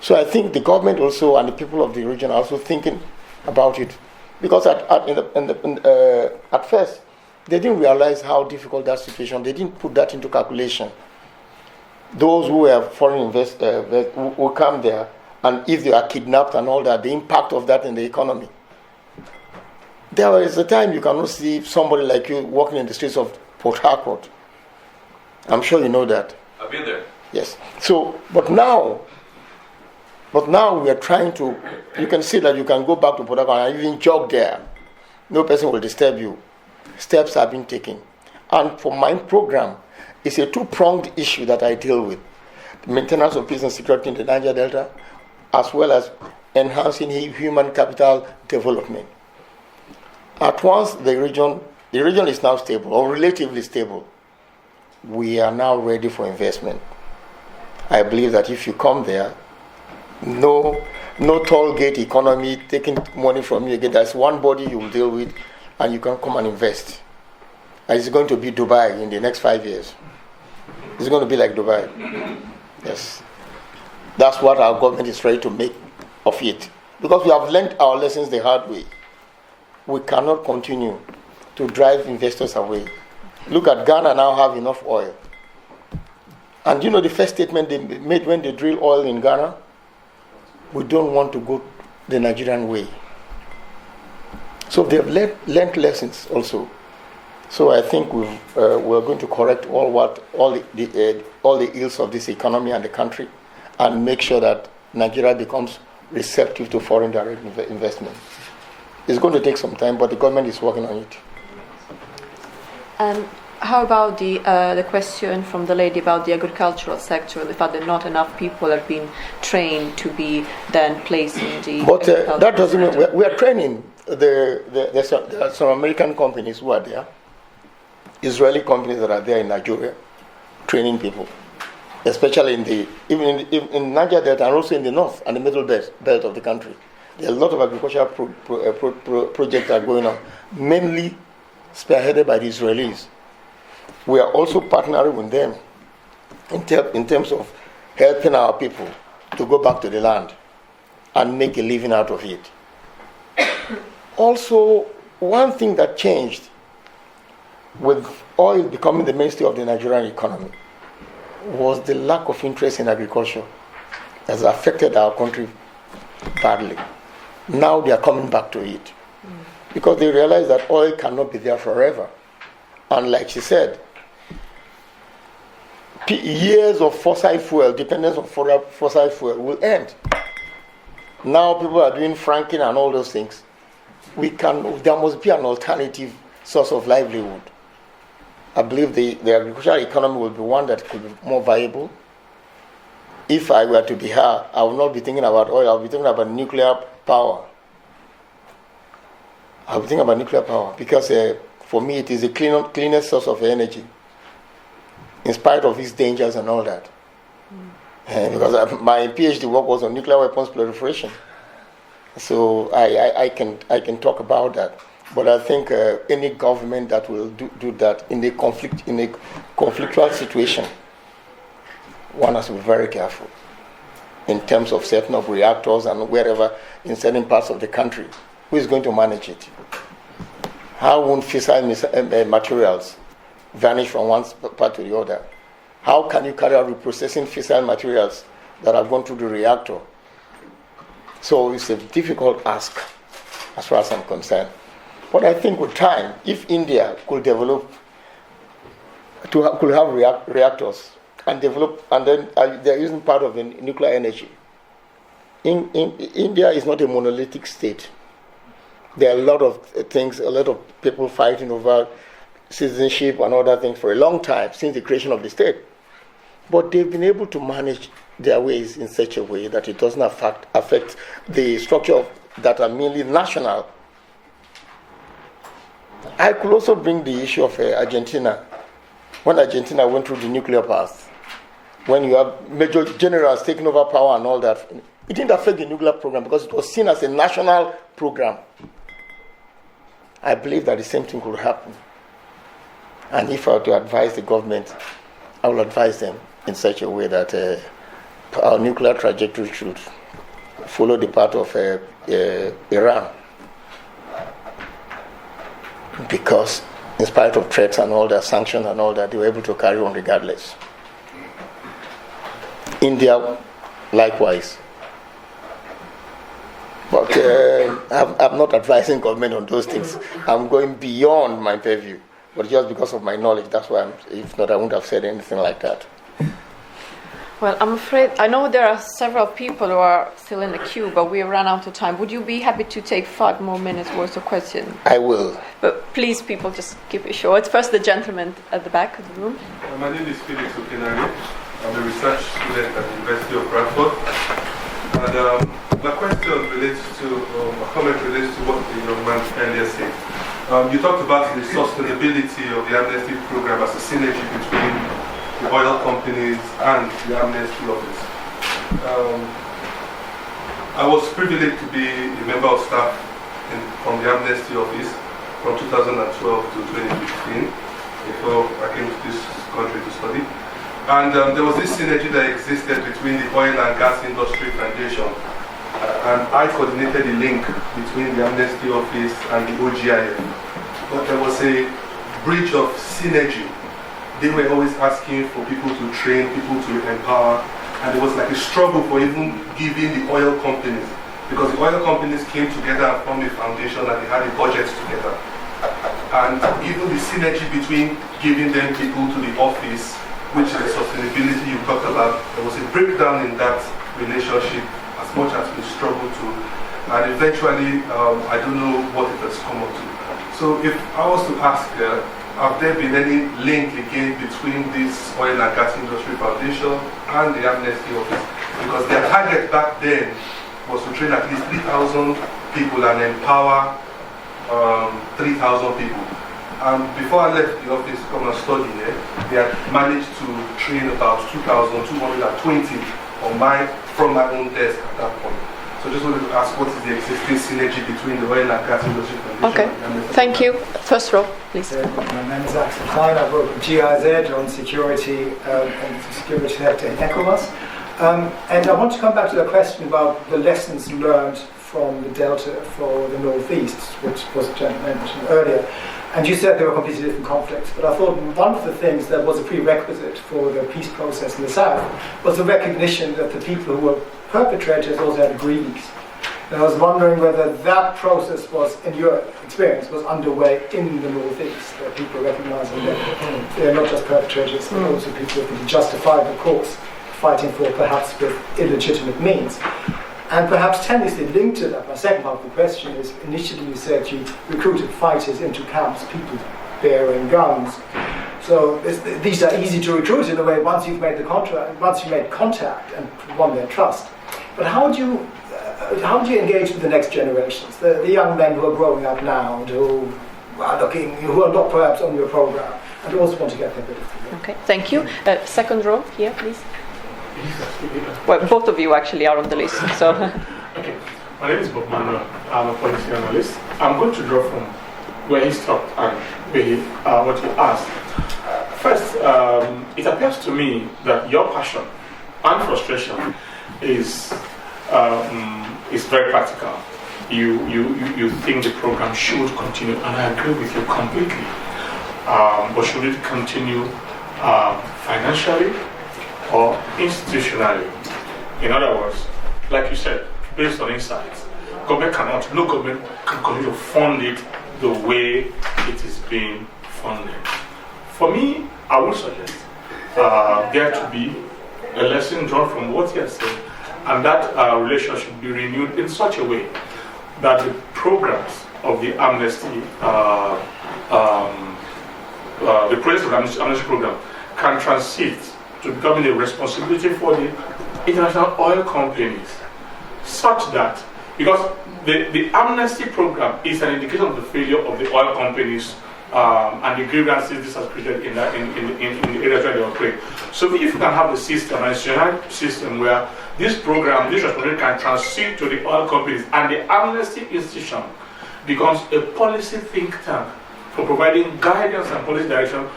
So I think the government also and the people of the region are also thinking about it, because at first they didn't realize how difficult that situation. They didn't put that into calculation. Those who were foreign investors who come there, and if they are kidnapped and all that, the impact of that in the economy. There is a time you cannot see somebody like you walking in the streets of Port Harcourt. I'm sure you know that. I've been there. Yes. So, but now we are trying to. You can see that you can go back to Port Harcourt and even jog there. No person will disturb you. Steps have been taken, and for my program, it's a two-pronged issue that I deal with: the maintenance of peace and security in the Niger Delta, as well as enhancing human capital development. At once the region is now stable, or relatively stable, we are now ready for investment. I believe that if you come there, no toll gate economy taking money from you again. There's one body you will deal with, and you can come and invest. And it's going to be Dubai in the next 5 years. It's going to be like Dubai. Yes. That's what our government is trying to make of it. Because we have learned our lessons the hard way. We cannot continue to drive investors away. Look at Ghana now have enough oil. And you know the first statement they made when they drill oil in Ghana? We don't want to go the Nigerian way. So they've learned lessons also. So I think we're going to correct all the ills of this economy and the country, and make sure that Nigeria becomes receptive to foreign direct investment. It's going to take some time, but the government is working on it. How about the question from the lady about the agricultural sector, the fact that not enough people have been trained to be then placed in the... But that doesn't mean... We are training. There are some American companies who are there, Israeli companies that are there in Nigeria, training people, especially in Niger Delta and also in the north and the middle belt of the country. There are a lot of agricultural projects that are going on, mainly spearheaded by the Israelis. We are also partnering with them in terms of helping our people to go back to the land and make a living out of it. Also, one thing that changed with oil becoming the mainstay of the Nigerian economy was the lack of interest in agriculture that has affected our country badly. Now they are coming back to it because they realize that oil cannot be there forever. And like she said, years of fossil fuel, dependence on fossil fuel will end. Now people are doing fracking and all those things. There must be an alternative source of livelihood. I believe the agricultural economy will be one that could be more viable. If I were to be her, I would not be thinking about oil, I would be thinking about nuclear power. I would think about nuclear power because for me it is the cleanest source of energy, in spite of its dangers and all that. Because my PhD work was on nuclear weapons proliferation. So I can talk about that. But I think any government that will do that in a conflictual situation, one has to be very careful in terms of setting up reactors and wherever in certain parts of the country. Who is going to manage it? How won't fissile materials vanish from one part to the other? How can you carry out reprocessing fissile materials that have gone through the reactor? So it's a difficult ask as far as I'm concerned. But I think with time, if India could could have reactors and develop, and then they're using part of the nuclear energy. India is not a monolithic state. There are a lot of things, a lot of people fighting over citizenship and other things for a long time since the creation of the state. But they've been able to manage their ways in such a way that it doesn't affect the structure that are mainly national. I could also bring the issue of Argentina. When Argentina went through the nuclear path, when you have major generals taking over power and all that, it didn't affect the nuclear program because it was seen as a national program. I believe that the same thing could happen. And if I were to advise the government, I will advise them in such a way that our nuclear trajectory should follow the path of Iran, because in spite of threats and all that, sanctions and all that, they were able to carry on regardless. India, likewise. But I'm not advising government on those things. I'm going beyond my purview. But just because of my knowledge, that's why if not, I wouldn't have said anything like that. Well, I'm afraid, I know there are several people who are still in the queue, but we ran out of time. Would you be happy to take 5 more minutes worth of questions? I will. But please, people, just keep it short. First, the gentleman at the back of the room. My name is Felix Okenari. I'm a research student at the University of Bradford. And my question relates to, my comment relates to what the young man earlier said. You talked about the sustainability of the amnesty program as a synergy between the oil companies and the amnesty office. I was privileged to be a member of staff from the amnesty office from 2012 to 2015 before I came to this country to study. And there was this synergy that existed between the Oil and Gas Industry Foundation and I coordinated the link between the Amnesty Office and the OGIF. But there was a breach of synergy. They were always asking for people to train, people to empower, and there was like a struggle for even giving the oil companies, because the oil companies came together and formed a foundation and they had a budget together. And even the synergy between giving them people to the office, which is the sustainability you talked about, there was a breakdown in that relationship as much as we struggled to. And eventually, I don't know what it has come up to. So if I was to ask, have there been any link again between this Oil and Gas Industry Foundation and the Amnesty Office? Because their target back then was to train at least 3,000 people and empower 3,000 people. And before I left the office to come and study here, they had managed to train about 2,220 from my own desk at that point. So I just wanted to ask, what is the existing synergy between the Oil and Gas Industry Foundation and the Amnesty? Thank you. First row, please. My name is Axel Klein. I work with GIZ on security and security sector in ECOWAS. And I want to come back to the question about the lessons learned from the Delta for the Northeast, which was mentioned earlier. And you said there were completely different conflicts, but I thought one of the things that was a prerequisite for the peace process in the South was the recognition that the people who were perpetrators also had grievance. And I was wondering whether that process was, in your experience, was underway in the Northeast, that people recognizing that they're not just perpetrators, but also people with a justifiable cause, fighting for perhaps with illegitimate means. And perhaps tenuously linked to that, my second part of the question is, initially you said you recruited fighters into camps, people bearing guns. So these are easy to recruit in a way once you've made the contract, once you made contact and won their trust. But how do you engage with the next generations, the young men who are growing up now and who are not perhaps on your program and also want to get their bit of freedom? Okay, thank you. Second row here, please. Well, both of you actually are on the list. So. Okay. My name is Bob Manuel. I'm a policy analyst. I'm going to draw from where he stopped and what he asked. First, it appears to me that your passion and frustration is very practical. You think the program should continue, and I agree with you completely. But should it continue financially or institutionally? In other words, like you said, based on insights, no government can continue to fund it the way it is being funded. For me, I would suggest there to be a lesson drawn from what he has said, and that relationship be renewed in such a way that the programs of the amnesty, the process of the amnesty program can transit to becoming a responsibility for the international oil companies, such that, because the amnesty program is an indication of the failure of the oil companies and the grievances this has created in the areas where they operate. So if you can have a system, an institutional system where this program, this responsibility can transit to the oil companies, and the amnesty institution becomes a policy think tank for providing guidance and policy direction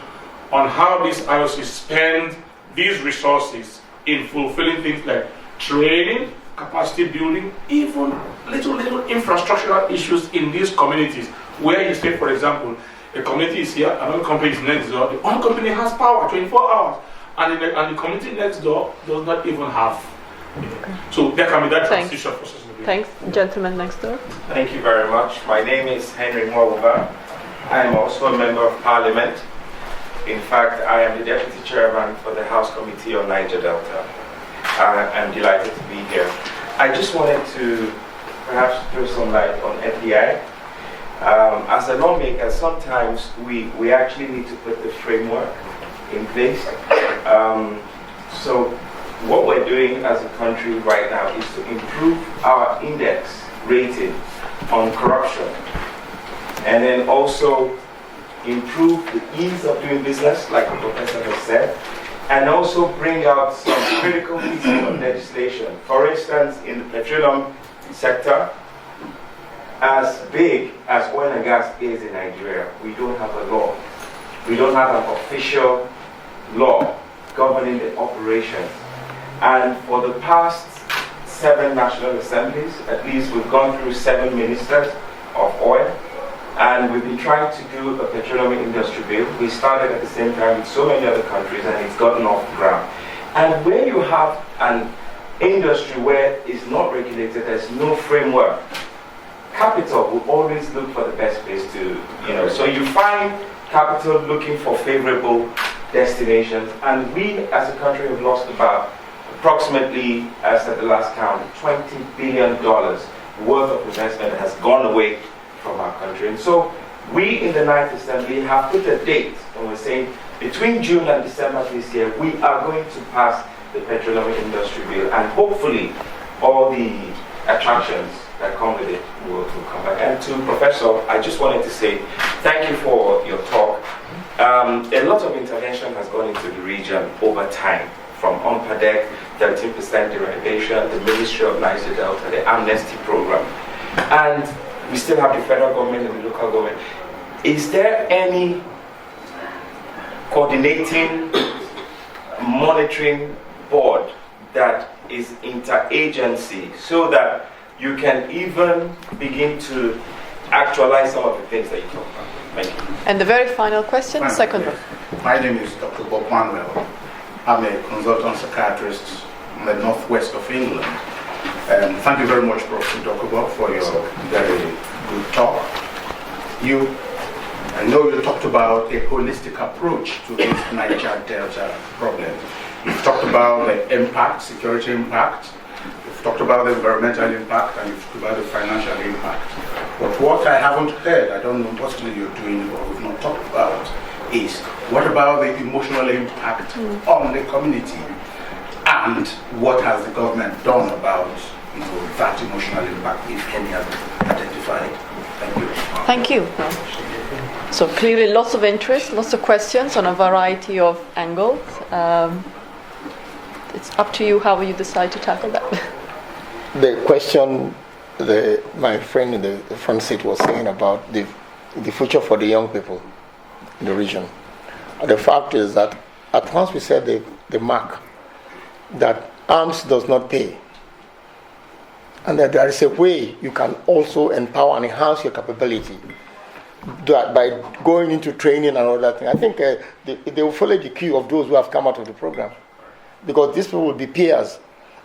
on how these IOCs spend these resources in fulfilling things like training, capacity building, even little infrastructural issues in these communities where you say, for example, a community is here, another company is next door, the one company has power 24 hours, and the community next door does not even have. So there can be that transition process. Thanks. Gentleman next door. Thank you very much. My name is Henry Mwawuba. I am also a member of Parliament. In fact, I am the Deputy Chairman for the House Committee on Niger Delta. I'm delighted to be here. I just wanted to perhaps throw some light on FDI. As a lawmaker, sometimes we actually need to put the framework in place. So what we're doing as a country right now is to improve our index rating on corruption, and then also improve the ease of doing business, like the professor has said, and also bring out some critical pieces of legislation. For instance, in the petroleum sector, as big as oil and gas is in Nigeria, we don't have a law. We don't have an official law governing the operations. And for the past 7 national assemblies, at least we've gone through 7 ministers of oil, and we've been trying to do a petroleum industry bill. We started at the same time with so many other countries, and it's gotten off the ground. And where you have an industry where it's not regulated, there's no framework, capital will always look for the best place to, so you find capital looking for favorable destinations, and we as a country have lost about approximately, as at the last count, $20 billion worth of investment has gone away from our country. And so we in the 9th Assembly have put a date, and we're saying between June and December this year, we are going to pass the petroleum industry bill, and hopefully all the attractions that come with it will come back. And to Professor, I just wanted to say thank you for your talk. A lot of intervention has gone into the region over time, from UNPADEC, 13% derivation, the Ministry of Niger Delta, the Amnesty Programme. And we still have the federal government and the local government. Is there any coordinating, monitoring board that is interagency so that you can even begin to actualize some of the things that you talk about? Thank you. And the very final question, second row. My name is Dr. Bob Manuel. I'm a consultant psychiatrist in the northwest of England. Thank you very much, Professor Dokubo, for your very good talk. I know you talked about a holistic approach to this Niger Delta problem. You've talked about the impact, security impact. You've talked about the environmental impact, and you've talked about the financial impact. But what I haven't heard, I don't know what you're doing, or we've not talked about, is what about the emotional impact on the community, and what has the government done about that emotional impact, if any, have identified? Thank you. Thank you. So clearly lots of interest, lots of questions on a variety of angles. It's up to you how you decide to tackle that. The question my friend in the front seat was saying about the future for the young people in the region. The fact is that at once we said the mark that arms does not pay, and that there is a way you can also empower and enhance your capability by going into training and all that thing. I think they will follow the queue of those who have come out of the program, because these people will be peers,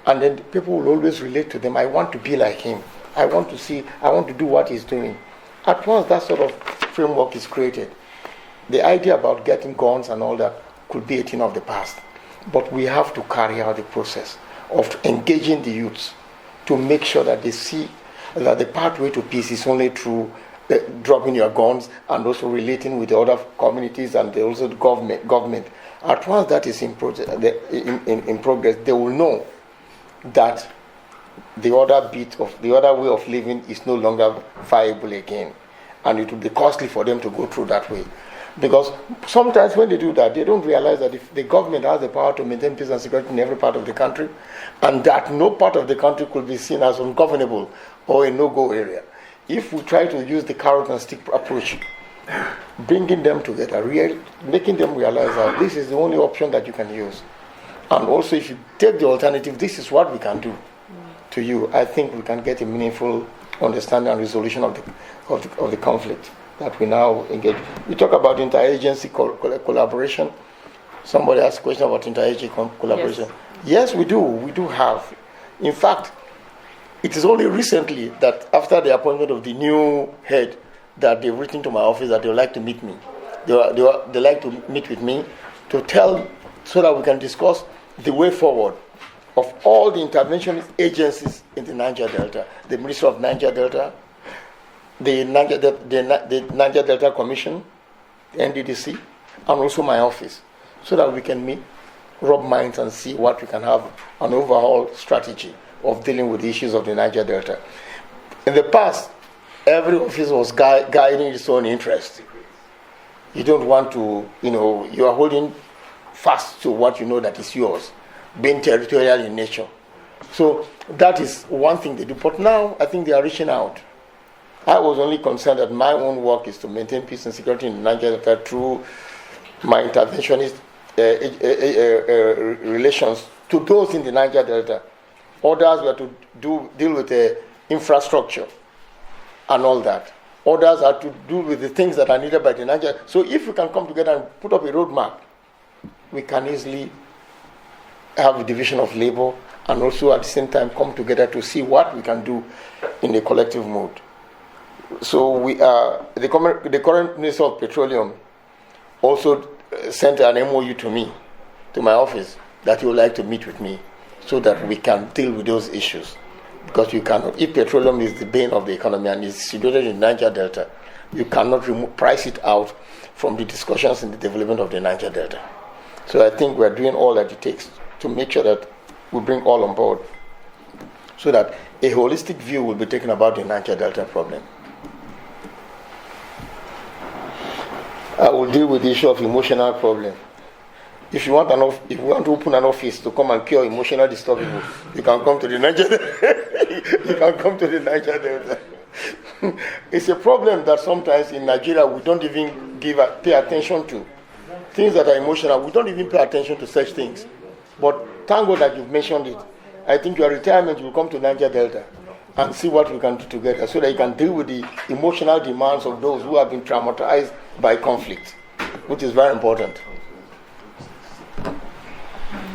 and then people will always relate to them. I want to be like him. I want to do what he's doing. At once that sort of framework is created. The idea about getting guns and all that could be a thing of the past. But we have to carry out the process of engaging the youths to make sure that they see that the pathway to peace is only through dropping your guns and also relating with the other communities and also the government. At once that is in progress, they will know that the other way of living is no longer viable again, and it will be costly for them to go through that way. Because sometimes when they do that, they don't realize that if the government has the power to maintain peace and security in every part of the country, and that no part of the country could be seen as ungovernable or a no-go area. If we try to use the carrot and stick approach, bringing them together, making them realize that this is the only option that you can use, And also, if you take the alternative, this is what we can do to you. I think we can get a meaningful understanding and resolution of the conflict that we now engage. We talk about interagency collaboration. Somebody asked a question about interagency collaboration. Yes, we do. We do have. In fact, it is only recently that after the appointment of the new head that they've written to my office that they would like to meet me. They like to meet with me to tell, so that we can discuss the way forward of all the interventionist agencies in the Niger Delta, the Ministry of Niger Delta, the Niger Delta Commission, the NDDC, and also my office, so that we can meet, rub minds, and see what we can have an overall strategy of dealing with the issues of the Niger Delta. In the past, every office was guiding its own interest. You don't want to, you are holding fast to what you know that is yours, being territorial in nature. So that is one thing they do. But now, I think they are reaching out. I was only concerned that my own work is to maintain peace and security in Niger Delta through my interventionist relations to those in the Niger Delta. Others were to deal with the infrastructure and all that. Others are to do with the things that are needed by the Niger. So if we can come together and put up a roadmap, we can easily have a division of labor and also at the same time come together to see what we can do in a collective mode. So the current Minister of Petroleum also sent an MOU to me, to my office, that he would like to meet with me so that we can deal with those issues. Because you cannot, if petroleum is the bane of the economy and is situated in Niger Delta, you cannot price it out from the discussions in the development of the Niger Delta. So I think we're doing all that it takes to make sure that we bring all on board so that a holistic view will be taken about the Niger Delta problem. I will deal with the issue of emotional problem. If you want to open an office to come and cure emotional disturbance, you can come to the Niger Delta. You can come to the Niger Delta. It's a problem that sometimes in Nigeria we don't even pay attention to. Things that are emotional, we don't even pay attention to such things. But thank God that you've mentioned it. I think your retirement will come to Niger Delta and see what we can do together so that you can deal with the emotional demands of those who have been traumatized by conflict, which is very important.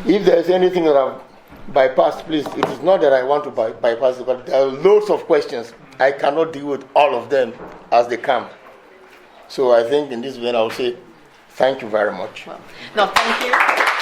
If there is anything that I've bypassed, please, it is not that I want to bypass it, but there are loads of questions. I cannot deal with all of them as they come. So I think in this way I will say thank you very much. No, thank you.